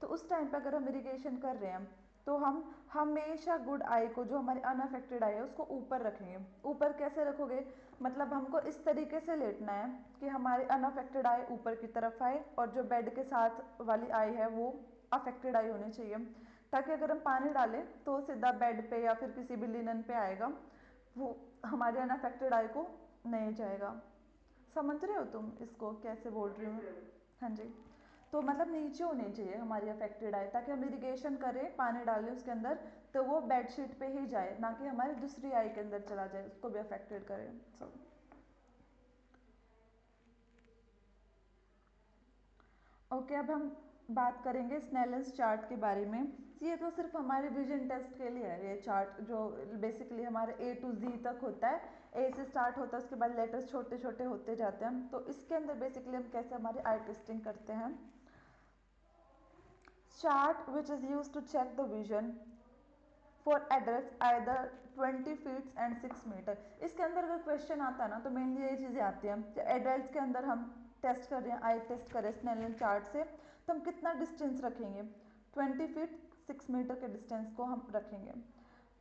तो उस टाइम पे अगर हम इरिगेशन कर रहे हैं तो हम हमेशा गुड आई को, जो हमारी अनअफेक्टेड आई है, उसको ऊपर रखेंगे। ऊपर कैसे रखोगे, मतलब हमको इस तरीके से लेटना है कि हमारी अनअफेक्टेड आई ऊपर की तरफ आए और जो बेड के साथ वाली आई है वो अफेक्टेड आई होनी चाहिए, ताकि अगर हम पानी डालें तो सीधा बेड पे या फिर किसी भी लिनन पे आएगा, वो हमारे अनअफेक्टेड आई को नहीं जाएगा। समझ रहे हो तुम इसको कैसे बोल रही हूँ? हाँ जी। तो मतलब नीचे होनी चाहिए हमारी अफेक्टेड आई, ताकि हम इरिगेशन करें, पानी डालें उसके अंदर, तो वो बेडशीट पे ही जाए, ना कि हमारी दूसरी आई के अंदर चला जाए, उसको भी अफेक्टेड करे सब। ओके, अब हम बात करेंगे स्नेलन्स चार्ट के बारे में। ये तो सिर्फ हमारे विजन टेस्ट के लिए है, ये चार्ट जो बेसिकली हमारे ए टू जी तक होता है, ए से स्टार्ट होता है, उसके बाद लेटर्स छोटे छोटे होते जाते हैं। तो इसके अंदर बेसिकली हम कैसे हमारी आई टेस्टिंग करते हैं। Chart which is use to check the vision for adult either 20 feets and 6 metre. इसके अंदर अगर क्वेश्चन आता है ना, तो मेनली ये चीज़ें आती हैं कि एडल्ट के अंदर हम टेस्ट कर रहे हैं, आई टेस्ट करें स्नेलन चार्ट से, तो हम कितना डिस्टेंस रखेंगे, 20 फीट 6 मीटर के डिस्टेंस को हम रखेंगे।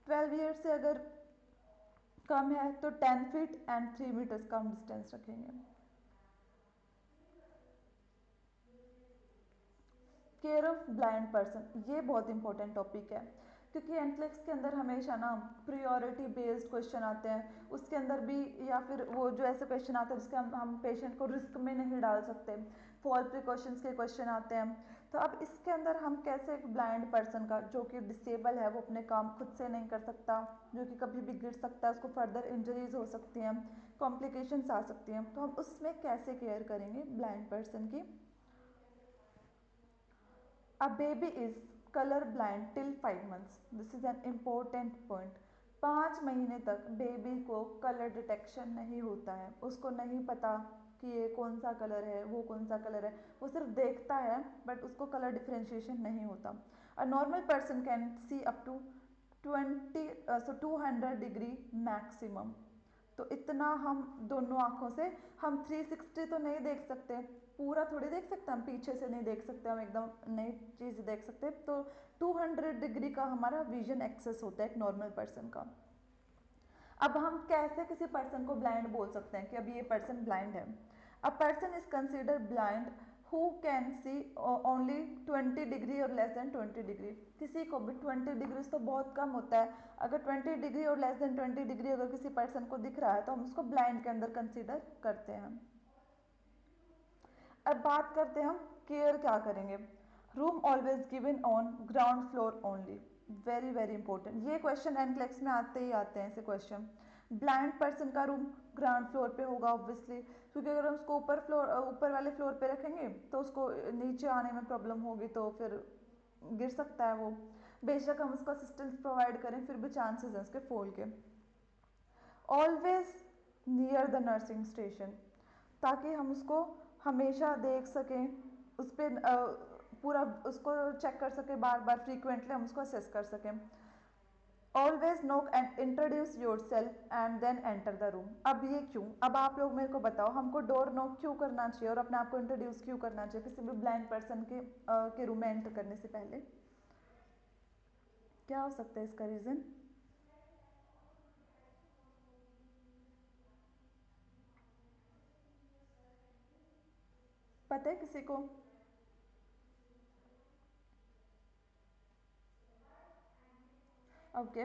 12 ईयर से अगर कम है तो 10 फीट एंड 3 मीटर्स का हम डिस्टेंस रखेंगे। केयर ऑफ ब्लाइंड पर्सन, ये बहुत इंपॉर्टेंट टॉपिक है, क्योंकि एंट्रिक्स के अंदर हमेशा ना प्रियोरिटी बेस्ड क्वेश्चन आते हैं, उसके अंदर भी, या फिर वो जो ऐसे क्वेश्चन आते हैं जिसके हम पेशेंट को रिस्क में नहीं डाल सकते, फॉल प्रिकॉशंस के क्वेश्चन आते हैं। तो अब इसके अंदर हम कैसे एक ब्लाइंड पर्सन का, जो कि डिसेबल है, वो अपने काम खुद से नहीं कर सकता, जो कि कभी भी गिर सकता है, उसको फर्दर इंजरीज हो सकती हैं, कॉम्प्लिकेशंस आ सकती हैं, तो हम उसमें कैसे केयर करेंगे ब्लाइंड पर्सन की। A baby is color blind till 5 months. This is an important point. 5 महीने तक बेबी को कलर डिटेक्शन नहीं होता है, उसको नहीं पता कि ये कौन सा कलर है, वो कौन सा कलर है, वो सिर्फ देखता है, बट उसको कलर डिफ्रेंशिएशन नहीं होता। A normal person can see up to 200 degree maximum. तो इतना हम दोनों आँखों से, हम 360 तो नहीं देख सकते, पूरा थोड़ी देख सकते, हम पीछे से नहीं देख सकते, हम एकदम नई चीज़ देख सकते, तो 200 डिग्री का हमारा विजन एक्सेस होता है एक नॉर्मल पर्सन का। अब हम कैसे किसी पर्सन को ब्लाइंड बोल सकते हैं कि अब ये पर्सन ब्लाइंड है। अ person is consider blind who can see only 20 degree और लेस देन 20 डिग्री। किसी को भी 20 डिग्री तो बहुत कम होता है, अगर 20 डिग्री और लेस देन 20 डिग्री अगर किसी पर्सन को दिख रहा है तो हम उसको ब्लाइंड के अंदर कंसिडर करते हैं। अब बात करते हैं हम केयर क्या करेंगे। Room always given on ground floor only, very very important, ये क्वेश्चन एनक्लेक्स में आते ही आते हैं ऐसे क्वेश्चन। ब्लाइंड पर्सन का रूम ग्राउंड फ्लोर पे होगा ऑब्वियसली, क्योंकि अगर हम उसको ऊपर वाले फ्लोर पे रखेंगे तो उसको नीचे आने में प्रॉब्लम होगी, तो फिर गिर सकता है वो, बेशक हम उसको असिस्टेंस प्रोवाइड करें फिर भी चांसेस हैं उसके फॉल के। Always near the nursing station, ताकि हम उसको हमेशा देख सकें, उस पर पूरा उसको चेक कर सकें, बार बार फ्रीक्वेंटली हम उसको असेस कर सकें। Always knock and introduce yourself and then enter the room. अब ये क्यों, अब आप लोग मेरे को बताओ, हमको डोर नॉक क्यों करना चाहिए और अपने आप को इंट्रोड्यूस क्यों करना चाहिए किसी भी ब्लाइंड पर्सन के रूम में एंटर करने से पहले? क्या हो सकता है इसका रीज़न? पता है किसी को? ओके,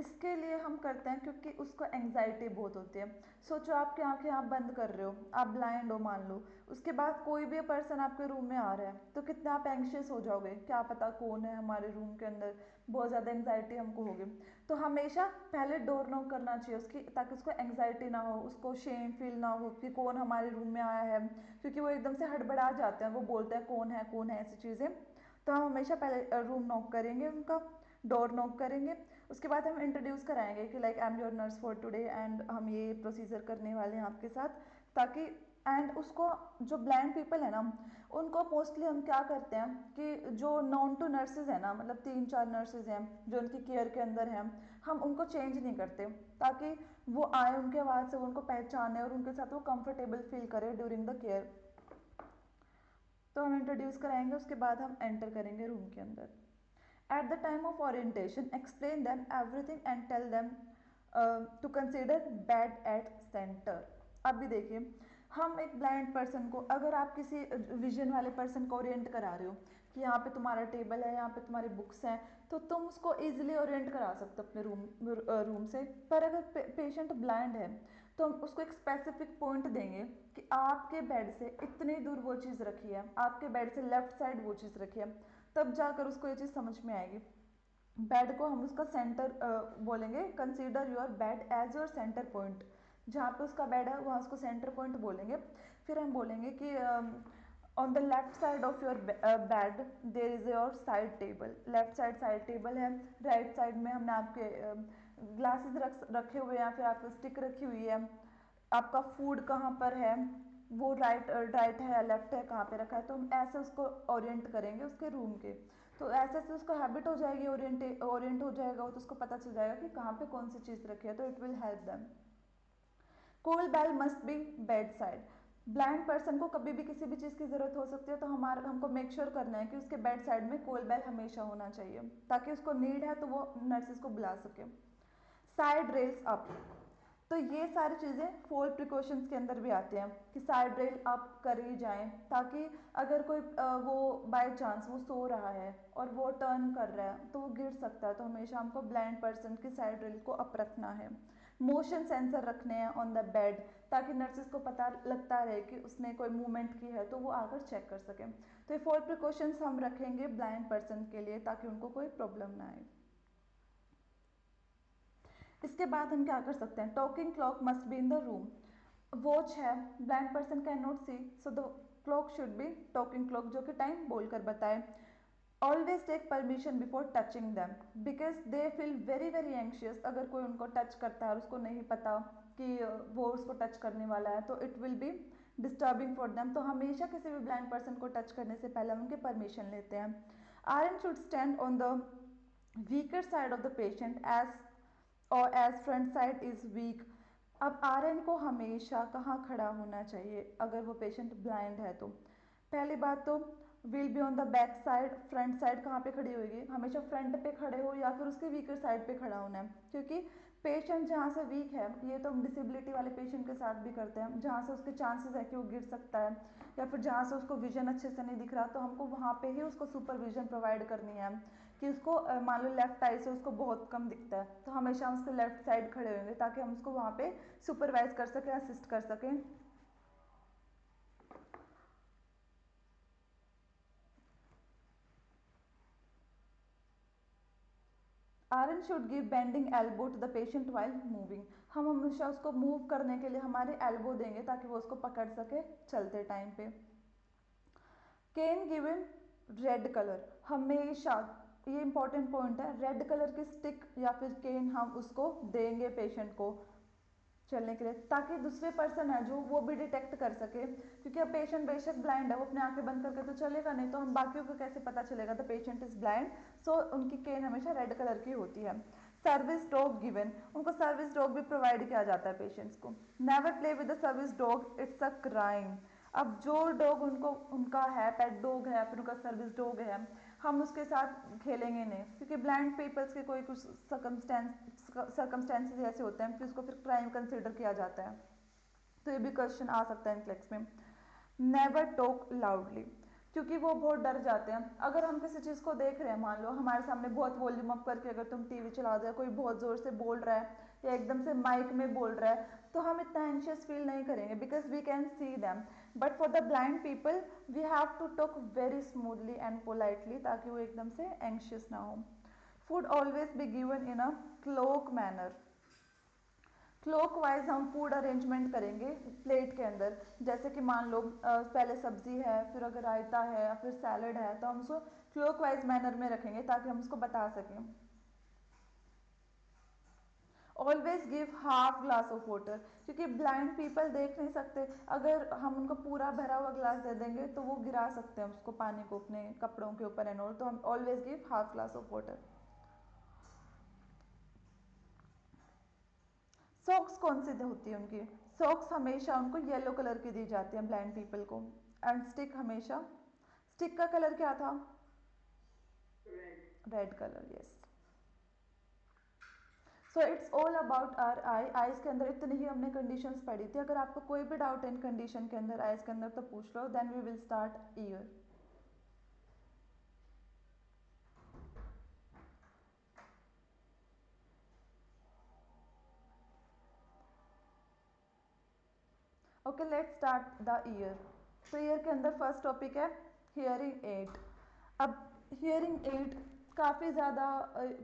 इसके लिए हम करते हैं क्योंकि उसको एंग्जाइटी बहुत होती है। सोचो आपकी आंखें आप बंद कर रहे हो, आप ब्लाइंड हो मान लो, उसके बाद कोई भी पर्सन आपके रूम में आ रहा है, तो कितने आप एंग्शियस हो जाओगे, क्या पता कौन है हमारे रूम के अंदर, बहुत ज़्यादा एंग्जाइटी हमको होगी। तो हमेशा पहले डोर नॉक करना चाहिए उसकी, ताकि उसको एंग्जाइटी ना हो, उसको शेम फील ना हो कि कौन हमारे रूम में आया है, क्योंकि वो एकदम से हड़बड़ा जाते हैं, वो बोलते हैं कौन है ऐसी चीज़ें। तो हम हमेशा पहले रूम नॉक करेंगे उनका, डोर नॉक करेंगे, उसके बाद हम इंट्रोड्यूस कराएंगे कि like I am your nurse for today and हम ये प्रोसीजर करने वाले हैं आपके साथ, ताकि एंड उसको, जो ब्लाइंड पीपल है ना, उनको मोस्टली हम क्या करते हैं कि जो नॉन टू नर्सेज है ना, मतलब 3-4 नर्सेज हैं जो उनकी केयर के अंदर हैं, हम उनको चेंज नहीं करते, ताकि वो आए उनके आवाज़ से उनको पहचाने और उनके साथ वो कंफर्टेबल फील करे ड्यूरिंग द केयर। तो हम इंट्रोड्यूस कराएंगे, उसके बाद हम एंटर करेंगे रूम के अंदर। At the time of orientation, explain them everything and tell them to consider bed at center. अभी देखिए, हम एक ब्लाइंड पर्सन को, अगर आप किसी विजन वाले पर्सन को ओरिएंट करा रहे हो कि यहाँ पे तुम्हारा टेबल है, यहाँ पे तुम्हारी बुक्स हैं, तो तुम उसको इजीली ओरिएंट करा सकते हो अपने रूम से। पर अगर पेशेंट ब्लाइंड है तो हम उसको एक स्पेसिफिक पॉइंट देंगे कि आपके बेड से इतनी दूर वो चीज़ रखी है, आपके बेड से लेफ्ट साइड वो चीज़ रखी है, तब जाकर उसको ये चीज़ समझ में आएगी। बेड को हम उसका सेंटर बोलेंगे, consider your bed as your centre point. जहाँ पे उसका बेड है वहाँ उसको सेंटर पॉइंट बोलेंगे। फिर हम बोलेंगे कि on the left side of your bed there is your side table. Left side side table है, राइट साइड में हमने आपके ग्लासेस रखे हुए हैं, फिर आपकी स्टिक रखी हुई है, आपका फूड कहाँ पर है, वो राइट राइट है या लेफ्ट है, कहाँ पे रखा है। तो हम ऐसे उसको ओरिएंट करेंगे उसके रूम के। तो ऐसे से उसको हैबिट हो जाएगी, ओरिएंट हो जाएगा वो, तो उसको पता चल जाएगा कि कहाँ पे कौन सी चीज़ रखी है, तो it will help them. Call bell must be bed side. Blind person को कभी भी किसी भी चीज़ की ज़रूरत हो सकती है, तो हमको मेक श्योर करना है कि उसके बेड साइड में कोल बेल हमेशा होना चाहिए, ताकि उसको नीड है तो वो नर्सेज को बुला सके। साइड रेल्स अप, तो ये सारी चीज़ें फॉल प्रिकॉशंस के अंदर भी आते हैं कि साइड रेल अप करी जाएं, ताकि अगर कोई वो बाय चांस वो सो रहा है और वो टर्न कर रहा है तो वो गिर सकता है, तो हमेशा हमको ब्लाइंड पर्सन की साइड रेल को अप रखना है। मोशन सेंसर रखने हैं ऑन द बेड, ताकि नर्सिस को पता लगता रहे कि उसने कोई मूवमेंट की है तो वो आकर चेक कर सकें। तो ये फॉल प्रिकॉशंस हम रखेंगे ब्लाइंड पर्सन के लिए, ताकि उनको कोई प्रॉब्लम ना आए। इसके बाद हम क्या कर सकते हैं, talking clock must be in the room. Watch है, blind person can not see, so the clock should be talking clock, जो कि टाइम बोलकर बताए। Always take permission before touching them, because they feel very very anxious. अगर कोई उनको टच करता है और उसको नहीं पता कि वो उसको टच करने वाला है, तो it will be disturbing for them. तो हमेशा किसी भी ब्लाइंड पर्सन को टच करने से पहले उनके परमिशन लेते हैं। RN should stand on the weaker side of the patient as और as front side is weak. अब आरएन को हमेशा कहाँ खड़ा होना चाहिए अगर वो पेशेंट ब्लाइंड है तो? पहली बात तो will be on the back side, front side कहाँ पे खड़ी होगी, हमेशा फ्रंट पे खड़े हो या फिर उसके वीकर साइड पे खड़ा होना है, क्योंकि पेशेंट जहाँ से वीक है, ये तो हम डिसेबिलिटी वाले पेशेंट के साथ भी करते हैं, जहाँ से उसके चांसेस है कि वो गिर सकता है, या फिर जहाँ से उसको विजन अच्छे से नहीं दिख रहा, तो हमको वहाँ पे ही उसको सुपरविजन प्रोवाइड करनी है। कि उसको मान लो लेफ्ट आई से उसको बहुत कम दिखता है, तो हमेशा हम उसके लेफ्ट साइड खड़े होंगे, ताकि हम उसको वहाँ पे सुपरवाइज कर सकें, असिस्ट कर सकें। RN should give bending elbow to the patient while moving. हम हमेशा उसको मूव करने के लिए हमारे एल्बो देंगे, ताकि वो उसको पकड़ सके चलते टाइम पे। केन गिवन रेड कलर, हमेशा ये इंपॉर्टेंट पॉइंट है, रेड कलर की स्टिक या फिर केन हम उसको देंगे पेशेंट को चलने के लिए, ताकि दूसरे पर्सन है जो वो भी डिटेक्ट कर सके। क्योंकि अब पेशेंट बेशक ब्लाइंड है, वो अपने आंखें बंद करके तो चलेगा नहीं, तो हम बाकियों को कैसे पता चलेगा द पेशेंट इज ब्लाइंड। सो उनकी केन हमेशा रेड कलर की होती है। सर्विस डॉग गिवन, उनको सर्विस डॉग भी प्रोवाइड किया जाता है पेशेंट्स को। Never play with the service dog, it's a crime. अब जो डॉग उनको उनका है, पेट डॉग है, फिर उनका सर्विस डॉग है, हम उसके साथ खेलेंगे नहीं, क्योंकि ब्लाइंड पीपल्स के कोई कुछ सर्कमस्टेंसेस ऐसे होते हैं कि उसको फिर क्राइम कंसिडर किया जाता है। तो ये भी क्वेश्चन आ सकता है इंफ्लेक्स में। नेवर टॉक लाउडली, क्योंकि वो बहुत डर जाते हैं। अगर हम किसी चीज़ को देख रहे हैं, मान लो हमारे सामने बहुत वॉल्यूम अप करके अगर तुम टीवी चला दो, कोई बहुत ज़ोर से बोल रहा है या एकदम से माइक में बोल रहा है, तो हम इतना एंशियस फील नहीं करेंगे, because we can see them. But for the blind people we have to talk very smoothly and politely, ताकि वो एकदम से एंशियस ना हो। Food always be given in a clock manner, clockwise हम फूड अरेंजमेंट करेंगे प्लेट के अंदर। जैसे कि मान लो पहले सब्जी है, फिर अगर रायता है या फिर सैलड है, तो हम उसको क्लॉक वाइज मैनर में रखेंगे, ताकि हम उसको बता सकें। Always give half glass of water, क्योंकि ब्लाइंड पीपल देख नहीं सकते, अगर हम उनको पूरा भरा हुआ ग्लास दे देंगे तो वो गिरा सकते हैं उसको, पानी को अपने कपड़ों के ऊपर एंड ऑल, तो हम always give half glass of water. Socks कौन सी होती है उनकी? सॉक्स हमेशा उनको येलो कलर की दी जाती है ब्लाइंड पीपल को। एंड स्टिक हमेशा, स्टिक का कलर क्या था? Red. Red colour, yes. So it's all about are I. Eyes के अंदर इतनी ही हमने कंडीशंस पढ़ी थी। अगर आपको कोई भी डाउट इन कंडीशन के अंदर, आइज के अंदर, तो पूछ लो, then we will start ear. Okay, let's start the ear. तो ईयर के अंदर फर्स्ट टॉपिक है हियरिंग एड। अब हियरिंग एड काफ़ी ज़्यादा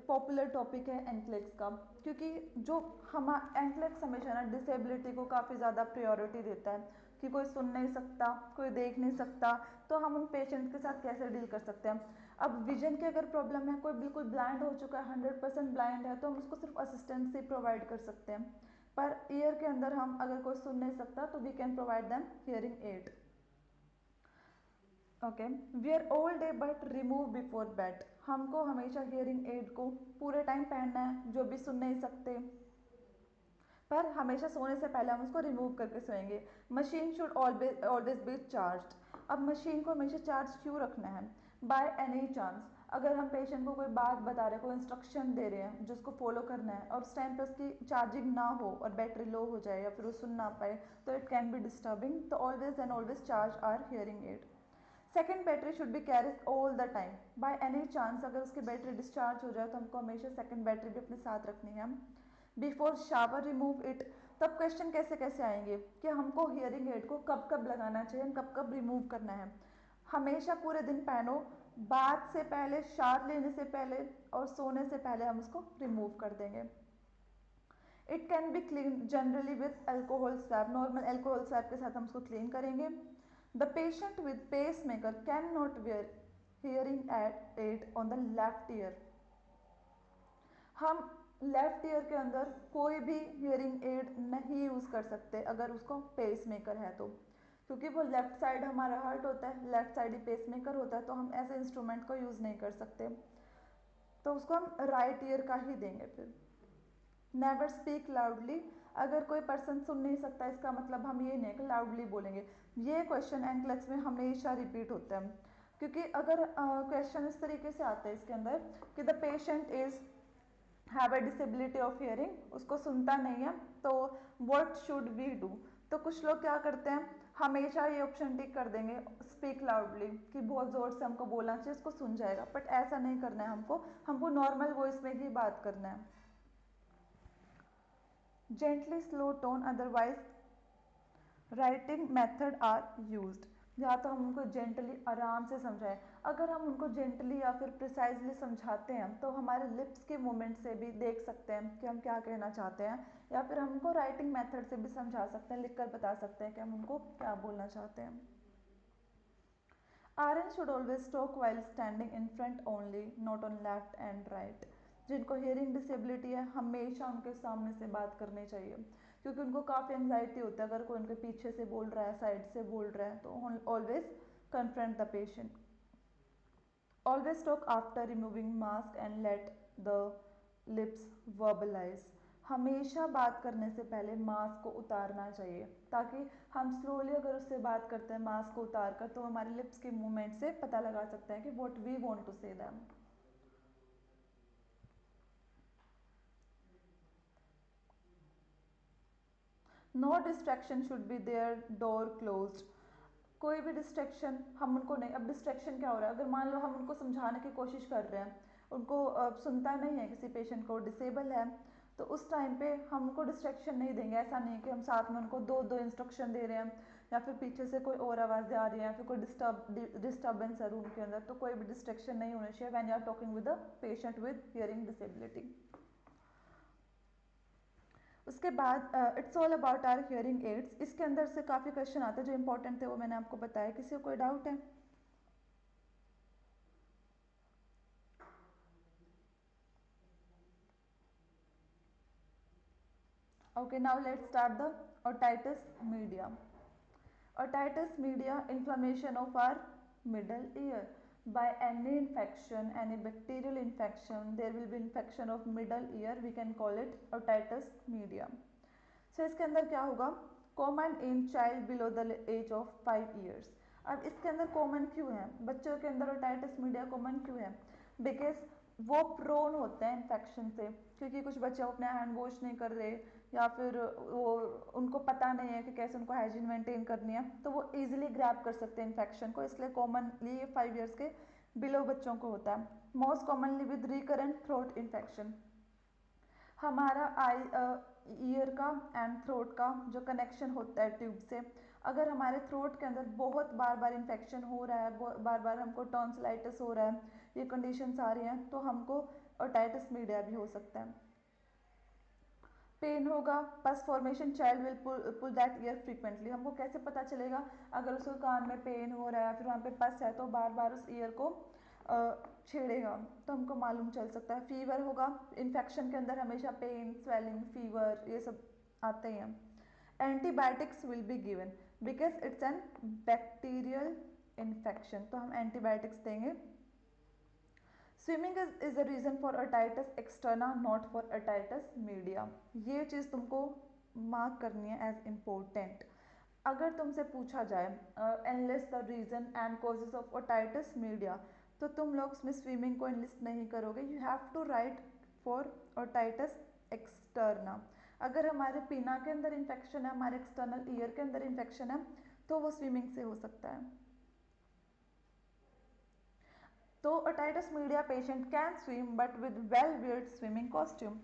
पॉपुलर टॉपिक है एनक्लेक्स का, क्योंकि जो हम एनक्लेक्स हमेशा ना डिसेबिलिटी को काफ़ी ज़्यादा प्रायोरिटी देता है कि कोई सुन नहीं सकता, कोई देख नहीं सकता, तो हम उन पेशेंट के साथ कैसे डील कर सकते हैं। अब विजन की अगर प्रॉब्लम है, कोई बिल्कुल ब्लाइंड हो चुका है, 100% ब्लाइंड है, तो हम उसको सिर्फ असिस्टेंस ही प्रोवाइड कर सकते हैं। पर ईयर के अंदर हम अगर कोई सुन नहीं सकता तो we can provide them hearing aid. Okay, wear all day but remove before bed. हमको हमेशा हियरिंग एड को पूरे टाइम पहनना है, जो भी सुन नहीं सकते, पर हमेशा सोने से पहले हम उसको रिमूव करके सोएंगे। Machine should always always be charge. अब मशीन को हमेशा चार्ज क्यों रखना है? बाय एनी चांस अगर हम पेशेंट को कोई बात बता रहे हैं, कोई इंस्ट्रक्शन दे रहे हैं जिसको फॉलो करना है, और उस टाइम पर उसकी चार्जिंग ना हो और बैटरी लो हो जाए या फिर वो सुन ना पाए, तो इट कैन बी डिस्टर्बिंग। तो always and always charge our hearing aid. Second, battery should be carries all the time. By any chance अगर उसकी बैटरी डिस्चार्ज हो जाए तो हमको हमेशा सेकेंड बैटरी भी अपने साथ रखनी है। Before shower remove it. तब क्वेश्चन कैसे कैसे आएंगे कि हमको हियरिंग एड को कब कब लगाना चाहिए, कब कब रिमूव करना है। हमेशा पूरे दिन पहनो, बात से पहले, शावर लेने से पहले और सोने से पहले हम उसको रिमूव कर देंगे। It can be clean generally with alcohol swab. Normal alcohol swab के साथ हम उसको क्लीन करेंगे। The patient with pacemaker can not wear hearing aid on the left ear. हम लेफ्ट ईयर के अंदर कोई भी हियरिंग एड नहीं यूज़ कर सकते अगर उसको पेस मेकर है तो, क्योंकि वो लेफ्ट साइड हमारा हार्ट होता है, लेफ्ट साइड ही पेस मेकर होता है, तो हम ऐसे इंस्ट्रूमेंट को यूज़ नहीं कर सकते, तो उसको हम राइट ईयर का ही देंगे। फिर नेवर स्पीक लाउडली। अगर कोई पर्सन सुन नहीं सकता, इसका मतलब हम ये नहीं कि लाउडली बोलेंगे। ये क्वेश्चन एनक्लेक्स में हमेशा रिपीट होता है, क्योंकि अगर क्वेश्चन इस तरीके से आता है इसके अंदर कि the patient is have a disability of hearing, उसको सुनता नहीं है, तो व्हाट शुड वी डू। तो कुछ लोग क्या करते हैं, हमेशा ये ऑप्शन टिक कर देंगे स्पीक लाउडली, कि बहुत ज़ोर से हमको बोलना चाहिए, उसको सुन जाएगा, बट ऐसा नहीं करना है हमको। हमको नॉर्मल वॉइस में ही बात करना है। Gently slow tone otherwise writing method are used. या तो हम उनको जेंटली आराम से समझाएं। अगर हम उनको जेंटली या फिर प्रिसाइजली समझाते हैं तो हमारे लिप्स के मूवमेंट से भी देख सकते हैं कि हम क्या कहना चाहते हैं, या फिर हम उनको राइटिंग मेथड से भी समझा सकते हैं, लिखकर बता सकते हैं कि हम उनको क्या बोलना चाहते हैं। RN should always talk while standing in front only, not on left and right. जिनको हियरिंग डिसेबिलिटी है हमेशा उनके सामने से बात करनी चाहिए, क्योंकि उनको काफ़ी एंग्जाइटी होती है अगर कोई उनके पीछे से बोल रहा है, साइड से बोल रहा है, तो always confront the patient. Always talk after removing mask and let the lips verbalise. हमेशा बात करने से पहले मास्क को उतारना चाहिए, ताकि हम स्लोली अगर उससे बात करते हैं मास्क को उतार कर, तो हमारे लिप्स के मूवमेंट से पता लगा सकते हैं कि what we want to say them. No distraction should be there, door closed. कोई भी डिस्ट्रैक्शन हम उनको नहीं। अब डिस्ट्रैक्शन क्या हो रहा है, अगर मान लो हम उनको समझाने की कोशिश कर रहे हैं, उनको सुनता नहीं है, किसी पेशेंट को डिसेबल है, तो उस टाइम पे हम उनको डिस्ट्रैक्शन नहीं देंगे। ऐसा नहीं कि हम साथ में उनको दो दो इंस्ट्रक्शन दे रहे हैं, या फिर पीछे से कोई और आवाज़ें आ रही हैं, या फिर कोई डिस्टर्बेंस है रूम के अंदर, तो कोई भी डिस्ट्रैक्शन नहीं होना चाहिए when you are talking with a patient with hearing disability. उसके बाद it's all about our hearing aids. इसके अंदर से काफ़ी क्वेश्चन आते हैं जो इंपॉर्टेंट थे, वो मैंने आपको बताया। किसी को कोई डाउट है? Okay, now let's start the otitis media. Otitis media, inflammation of our middle ear. By any infection, any bacterial infection, there will be infection of middle ear. We can call it otitis media. So इसके अंदर क्या होगा? Common in child below the age of 5 years. अब इसके अंदर कॉमन क्यों है? बच्चों के अंदर ओटाइटिस मीडिया कॉमन क्यों है? बिकॉज वो प्रोन होते हैं इन्फेक्शन से, क्योंकि कुछ बच्चे अपने हैंड वॉश नहीं कर रहे, या फिर वो उनको पता नहीं है कि कैसे उनको हाइजीन मेंटेन करनी है, तो वो इजीली ग्रैब कर सकते हैं इन्फेक्शन को, इसलिए कॉमनली ये 5 ईयर्स के बिलो बच्चों को होता है। Most commonly with recurrent throat infection. हमारा आई ईयर का एंड थ्रोट का जो कनेक्शन होता है ट्यूब से, अगर हमारे थ्रोट के अंदर बहुत बार बार इन्फेक्शन हो रहा है, बार बार हमको टॉन्सिलाइटिस हो रहा है, ये कंडीशंस आ रही हैं, तो हमको ओटाइटिस मीडिया भी हो सकता है। पेन होगा, pus formation, child will pull that ear frequently. हमको कैसे पता चलेगा? अगर उसको कान में पेन हो रहा है, फिर वहाँ पे पस है, तो बार बार उस ईयर को छेड़ेगा, तो हमको मालूम चल सकता है। फीवर होगा, इन्फेक्शन के अंदर हमेशा पेन, स्वेलिंग, फीवर ये सब आते ही हैं। Antibiotics will be given because it's an bacterial infection, तो हम एंटीबायोटिक्स देंगे। Swimming is a reason for otitis externa, not for otitis media. ये चीज़ तुमको मार्क करनी है एज इम्पोर्टेंट। अगर तुमसे पूछा जाए enlist the reason and causes of otitis media, तो तुम लोग उसमें स्विमिंग को एनलिस्ट नहीं करोगे, you have to write for otitis externa. अगर हमारे पीना के अंदर इन्फेक्शन है, हमारे एक्सटर्नल ईयर के अंदर इन्फेक्शन है, तो वो स्विमिंग से हो सकता है। तो otitis media patient can swim but with well weird swimming costume.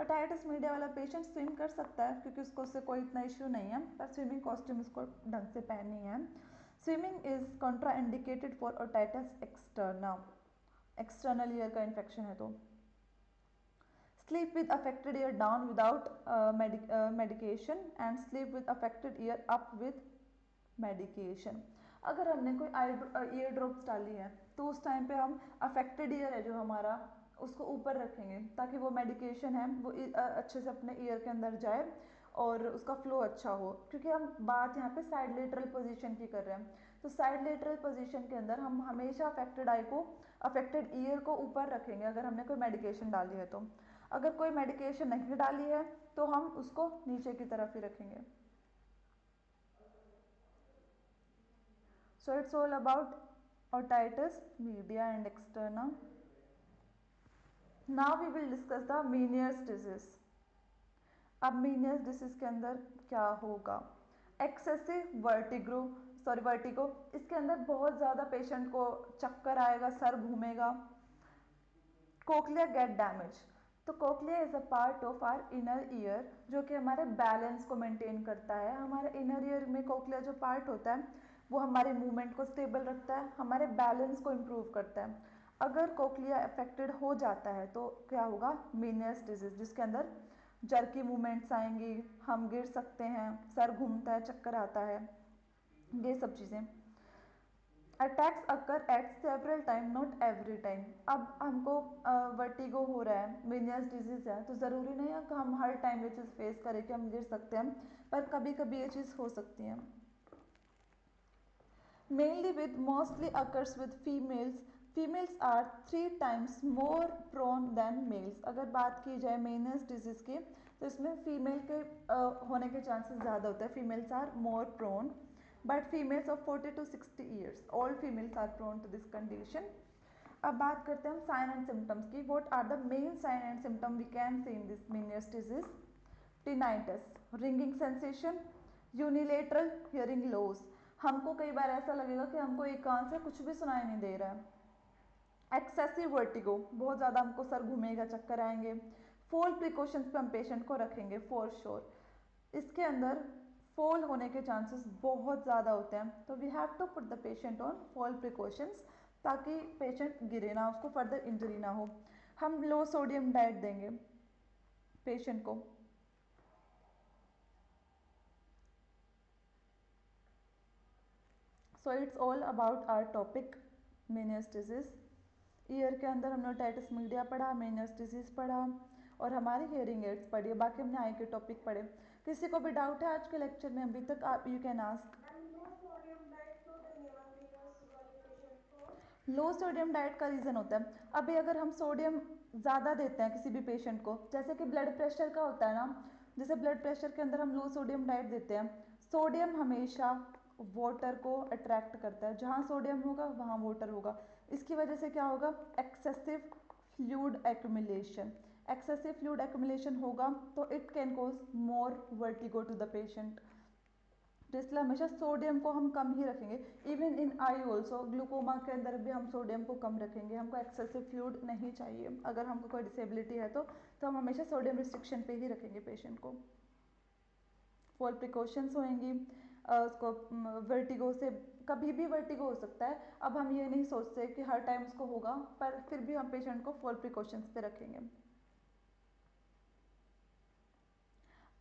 Otitis media वाला पेशेंट स्विम कर सकता है क्योंकि उसको उससे कोई इतना इश्यू नहीं है, पर स्विमिंग कॉस्ट्यूम उसको ढंग से पहननी है। Swimming is Contra indicated for otitis externa, external ear का इन्फेक्शन है तो। Sleep with affected year down without medication and sleep with affected year up with medication. अगर हमने कोई ईयर ड्रॉप्स डाली है, तो उस टाइम पे हम अफेक्टेड ईयर है जो हमारा, उसको ऊपर रखेंगे ताकि वो मेडिकेशन है वो अच्छे से अपने ईयर के अंदर जाए और उसका फ्लो अच्छा हो, क्योंकि हम बात यहाँ पे साइड लेटरल पोजीशन की कर रहे हैं। तो साइड लेटरल पोजीशन के अंदर हम हमेशा अफेक्टेड आई को, अफेक्टेड ईयर को ऊपर रखेंगे अगर हमने कोई मेडिकेशन डाली है तो। अगर कोई मेडिकेशन नहीं डाली है तो हम उसको नीचे की तरफ ही रखेंगे। So it's all about otitis media and externa. Now we will discuss the Meniere's disease. अब मीनियस डिसीज के अंदर क्या होगा? एक्सेसिव वर्टिगो, इसके अंदर बहुत ज़्यादा पेशेंट को चक्कर आएगा, सर घूमेगा। कोक्लिया गेट डैमेज, तो cochlea is a part of our inner ear जो कि हमारे बैलेंस को मेंटेन करता है। हमारे इनर ईयर में कोक्लिया जो पार्ट होता है वो हमारे मूवमेंट को स्टेबल रखता है, हमारे बैलेंस को इम्प्रूव करता है। अगर कोक्लिया अफेक्टेड हो जाता है तो क्या होगा? मीनियस डिजीज, जिसके अंदर जर्की मूवमेंट्स आएंगी, हम गिर सकते हैं, सर घूमता है, चक्कर आता है, ये सब चीज़ें। Attacks occur at several time, not every time. अब हमको वर्टिगो हो रहा है, मीनियस डिजीज है, तो ज़रूरी नहीं है कि हम हर टाइम ये चीज़ फेस करें कि हम गिर सकते हैं, पर कभी कभी ये चीज़ हो सकती है। Mainly with mostly occurs with females, females are 3 times more prone than males. अगर बात की जाए मेनियस डिजीज की, तो इसमें फीमेल के होने के चांसेस ज़्यादा होते हैं, females are more prone, but females of 40 to 60 years, all females are prone to this condition. अब बात करते हैं हम साइन एंड सिम्टम्स की। What are the main sign and symptom we can see in this Meniere's disease? Tinnitus, ringing sensation, unilateral hearing loss, हमको कई बार ऐसा लगेगा कि हमको एक कान से कुछ भी सुनाई नहीं दे रहा है। एक्सेसिव वर्टिगो, बहुत ज़्यादा हमको सर घूमेगा, चक्कर आएंगे। फॉल प्रिकॉशंस पे हम पेशेंट को रखेंगे फॉर श्योर। इसके अंदर फॉल होने के चांसेस बहुत ज़्यादा होते हैं, तो we have to put the patient on fall precautions ताकि पेशेंट गिरे ना, उसको फर्दर इंजरी ना हो। हम लो सोडियम डाइट देंगे पेशेंट को। So it's all about our topic Meniere's disease. Ear के अंदर हमने ओटाइटिस मीडिया पढ़ा, मेनियस डिजीज पढ़ा और हमारी हियरिंग एड्स पढ़ी, बाकी हमने आई के टॉपिक पढ़े। किसी को भी डाउट है आज के लेक्चर में अभी तक, आप you can ask. Low sodium diet का रीज़न होता है, अभी अगर हम सोडियम ज़्यादा देते हैं किसी भी पेशेंट को, जैसे कि ब्लड प्रेशर का होता है ना, जैसे ब्लड प्रेशर के अंदर हम लो सोडियम डाइट देते हैं, सोडियम हमेशा वाटर को अट्रैक्ट करता है, जहाँ सोडियम होगा वहाँ वाटर होगा, इसकी वजह से क्या होगा? Excessive fluid accumulation, excessive fluid accumulation होगा तो it can cause more vertigo to the patient. तो इसलिए हमेशा सोडियम को हम कम ही रखेंगे। Even in eye also, glaucoma के अंदर भी हम सोडियम को कम रखेंगे, हमको एक्सेसिव फ्लूइड नहीं चाहिए। अगर हमको कोई डिसेबिलिटी है तो हम हमेशा सोडियम रिस्ट्रिक्शन पे ही रखेंगे पेशेंट को। फॉर प्रिकॉशंस होंगी उसको वर्टिगो से, कभी भी वर्टिगो हो सकता है। अब हम ये नहीं सोचते कि हर टाइम उसको होगा, पर फिर भी हम पेशेंट को फॉर प्रिकॉशंस पे रखेंगे।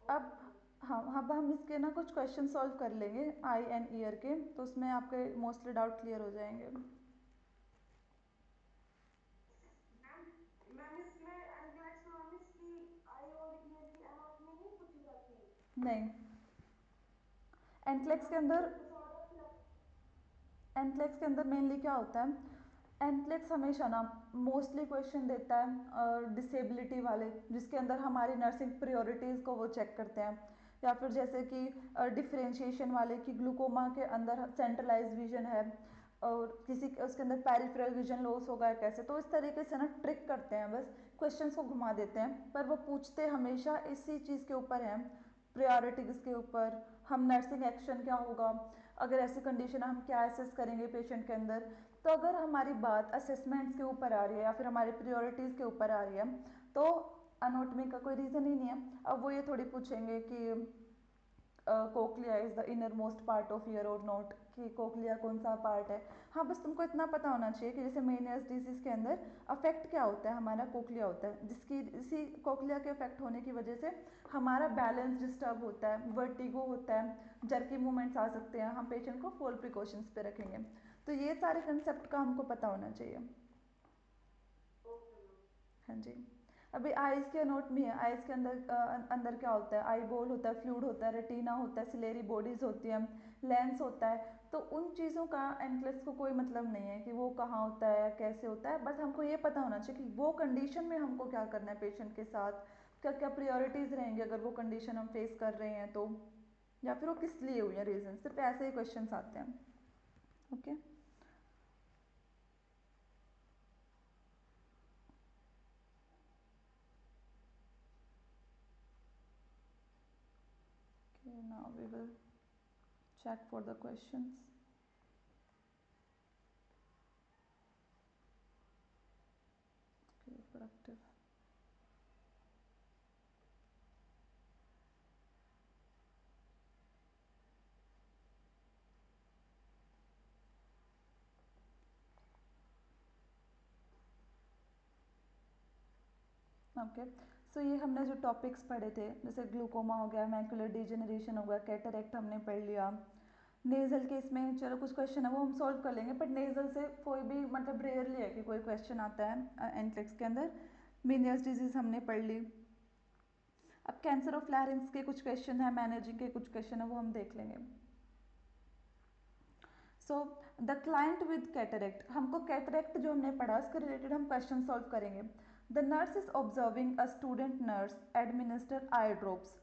अब ओके मैम। हाँ, अब हम इसके ना कुछ क्वेश्चन सॉल्व कर लेंगे आई एंड ईयर के, तो उसमें आपके मोस्टली डाउट क्लियर हो जाएंगे। मैम मैम इसमें एनक्लेक्स मैम इसकी आई और ईयर की एनाटॉमी नहीं पूछी जाती? नहीं, एनक्लेक्स के मैम अंदर, ये तो सारा एनक्लेक्स के अंदर मेनली क्या होता है, एनक्लेक्स हमेशा ना मोस्टली क्वेश्चन देता है डिसेबिलिटी वाले, जिसके अंदर हमारी नर्सिंग प्रायोरिटीज़ को वो चेक करते हैं। या फिर जैसे कि डिफरेंशिएशन वाले की ग्लूकोमा के अंदर सेंट्रलाइज विजन है और किसी उसके अंदर पेरिफेरल विजन लॉस होगा है कैसे, तो इस तरीके से ना ट्रिक करते हैं, बस क्वेश्चंस को घुमा देते हैं, पर वो पूछते हमेशा इसी चीज़ के ऊपर हैं, प्रायोरिटीज़ के ऊपर। हम नर्सिंग एक्शन क्या होगा, अगर ऐसी कंडीशन है हम क्या असेस करेंगे पेशेंट के अंदर। तो अगर हमारी बात असेसमेंट्स के ऊपर आ रही है या फिर हमारी प्रायोरिटीज़ के ऊपर आ रही है तो अनोटमी का कोई रीज़न ही नहीं है। अब वो ये थोड़ी पूछेंगे कि cochlea is the inner most part of year और नॉट, कि कोक्लिया कौन सा पार्ट है। हाँ, बस तुमको इतना पता होना चाहिए कि जैसे मेनियस डिजीज के अंदर अफेक्ट क्या होता है, हमारा कोक्लिया होता है, जिसकी इसी कोक्लिया के अफेक्ट होने की वजह से हमारा बैलेंस डिस्टर्ब होता है, वर्टिगो होता है, जर्की मूवमेंट्स आ सकते हैं, हम पेशेंट को फॉल प्रिकॉशंस पे रखेंगे। तो ये सारे कंसेप्ट का हमको पता होना चाहिए। Okay ma'am. हाँ जी। अभी आइज़ के नोट में है, आइज़ के अंदर अंदर क्या होता है, आई बॉल होता है, फ्लूइड होता है, रेटिना होता है, सिलेरी बॉडीज होती है, लेंस होता है। तो उन चीज़ों का एनक्लेस को कोई मतलब नहीं है कि वो कहाँ होता है कैसे होता है, बस हमको ये पता होना चाहिए कि वो कंडीशन में हमको क्या करना है पेशेंट के साथ, क्या क्या प्रायोरिटीज़ रहेंगे अगर वो कंडीशन हम फेस कर रहे हैं तो, या फिर वो किस लिए हुई है रीज़न, सिर्फ ऐसे ही क्वेश्चन आते हैं। Okay. Now we will check for the questions. Okay, productive. Okay, so ये हमने जो टॉपिक्स पढ़े थे, जैसे ग्लूकोमा हो गया, मैकुलर डिजेनरेशन हो गया, कैटरेक्ट हमने पढ़ लिया। नेजल के इसमें चलो कुछ क्वेश्चन है वो हम सॉल्व कर लेंगे, बट नेजल से कोई भी मतलब रेयरली है कि कोई क्वेश्चन आता है एनक्लेक्स के अंदर। मीनियस डिजीज हमने पढ़ ली। अब कैंसर ऑफ लैरिंग्स के कुछ क्वेश्चन है, मैनेजिंग के कुछ क्वेश्चन है, वो हम देख लेंगे। So the client with cataract, हमको कैटरेक्ट जो हमने पढ़ा उसके रिलेटेड हम क्वेश्चन सॉल्व करेंगे। The nurse is observing a student nurse administer eye drops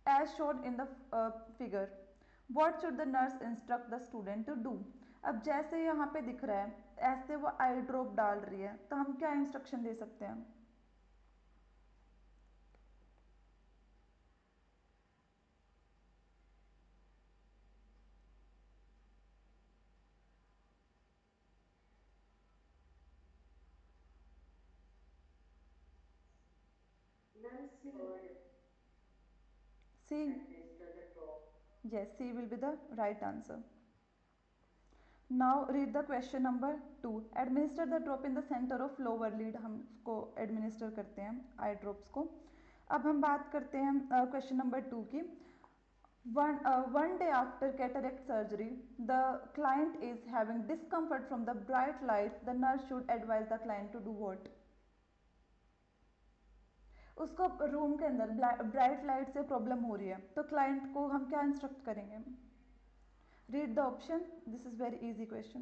as shown in the figure, what should the nurse instruct the student to do. अब जैसे यहाँ पे दिख रहा है ऐसे वो आई ड्रॉप डाल रही है, तो हम क्या इंस्ट्रक्शन दे सकते हैं। मैम सी और सी, administer the drop. yes, C will be the right answer. Now read the question number 2. Administer the drop in the center of lower lid, हम उसको administer करते हैं आई ड्रॉप्स को। अब हम बात करते हैं क्वेश्चन नंबर 2 की। One day after cataract surgery, the client is having discomfort from the bright light. The nurse should advise the client to do what? उसको रूम के अंदर ब्राइट लाइट से प्रॉब्लम हो रही है, तो क्लाइंट को हम क्या इंस्ट्रक्ट करेंगे। Read the option, this is very easy question.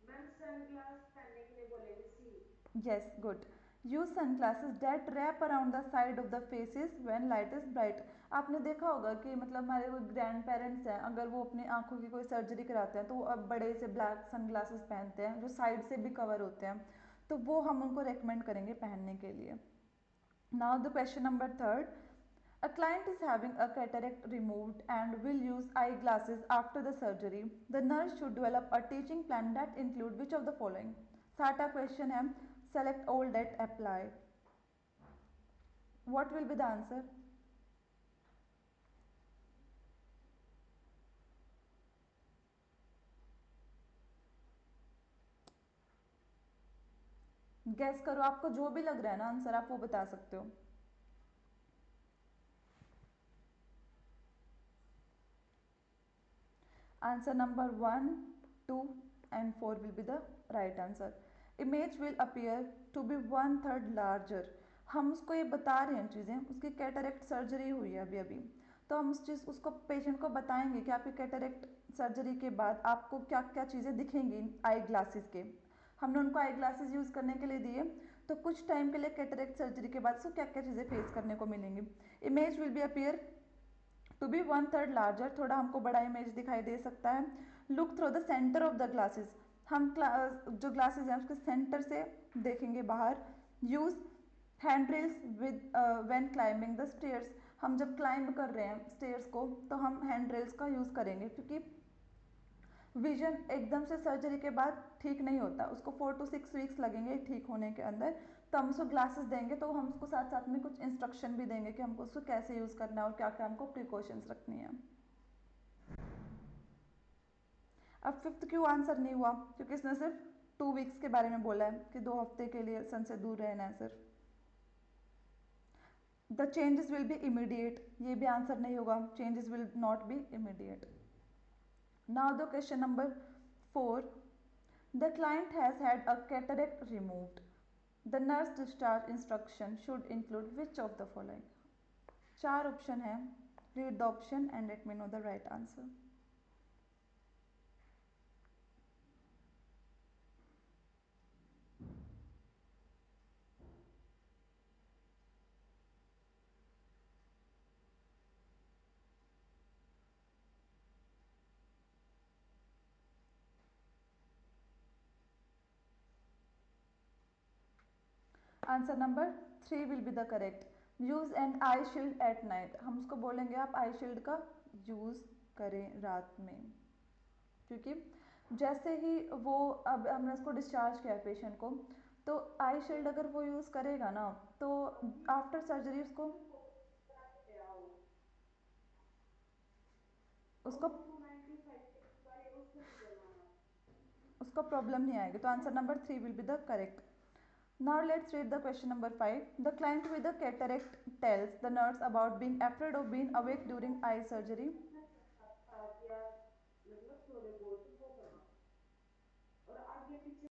Ma'am sunglass पहनने के लिए बोलेंगे C. Yes, good. Use sunglasses that wrap around the side of the faces when light is bright. आपने देखा होगा कि मतलब हमारे कोई ग्रैंड पेरेंट्स हैं, अगर वो अपनी आंखों की कोई सर्जरी कराते हैं तो वो अब बड़े से ब्लैक सन ग्लासेस पहनते हैं जो साइड से भी कवर होते हैं, तो वो हम उनको रेकमेंड करेंगे पहनने के लिए। Now the question number third, a client is having a cataract removed and will use eyeglasses after the surgery. The nurse should develop a teaching plan that include which of the following? साटा क्वेश्चन है, select all that apply. What will be the answer? Gas करो, आपको जो भी लग रहा है ना आंसर आप वो बता सकते हो। Answer number 1, 2 and 4 will be the right answer. Image will appear to be 1/3 larger. हम उसको ये बता रहे हैं चीज़ें, उसकी कैटरेक्ट सर्जरी हुई है अभी अभी, तो हम उस चीज़ उसको पेशेंट को बताएंगे कि आपकी कैटरेक्ट सर्जरी के बाद आपको क्या क्या चीज़ें दिखेंगी आई ग्लासेस के। हमने उनको आई ग्लासेस यूज़ करने के लिए दिए, तो कुछ टाइम के लिए कैटरेक्ट सर्जरी के बाद उसको क्या क्या चीज़ें फेस करने को मिलेंगी। Image will be appear to be 1/3 larger, थोड़ा हमको बड़ा इमेज दिखाई दे सकता है। Look through the centre of the glasses, हम जो ग्लासेस हैं उसके सेंटर से देखेंगे बाहर। Use hand rails with when climbing the stairs, हम जब क्लाइंब कर रहे हैं स्टेयर्स को तो हम हैंड रेल्स का यूज़ करेंगे, क्योंकि विजन एकदम से सर्जरी के बाद ठीक नहीं होता, उसको 4 to 6 वीक्स लगेंगे ठीक होने के अंदर। तो हम उसको ग्लासेस देंगे तो हम उसको साथ साथ में कुछ इंस्ट्रक्शन भी देंगे कि हमको उसको कैसे यूज़ करना है और क्या क्या हमको प्रिकॉशंस रखनी है। अब फिफ्थ क्यों आंसर नहीं हुआ, क्योंकि इसने सिर्फ 2 वीक्स के बारे में बोला है कि 2 हफ्ते के लिए सन से दूर रहना है सिर्फ। The changes will be immediate, ये भी आंसर नहीं होगा, changes will not be immediate. Now the question number 4, the client has had a cataract removed. The nurse discharge instruction should include which of the following? चार ऑप्शन है, read the option and let me know the right answer. Answer number 3 will be the correct. Use N I shield at night, हम उसको बोलेंगे आप आई शील्ड का यूज करें रात में, क्योंकि जैसे ही वो, अब हमने उसको डिस्चार्ज किया पेशेंट को, तो आई शील्ड अगर वो यूज़ करेगा ना तो आफ्टर सर्जरी उसको उसको उसको प्रॉब्लम नहीं आएगी, तो answer number 3 will be the correct. Now let's read the question number 5. The client with the cataract tells the nurse about being afraid of being awake during eye surgery.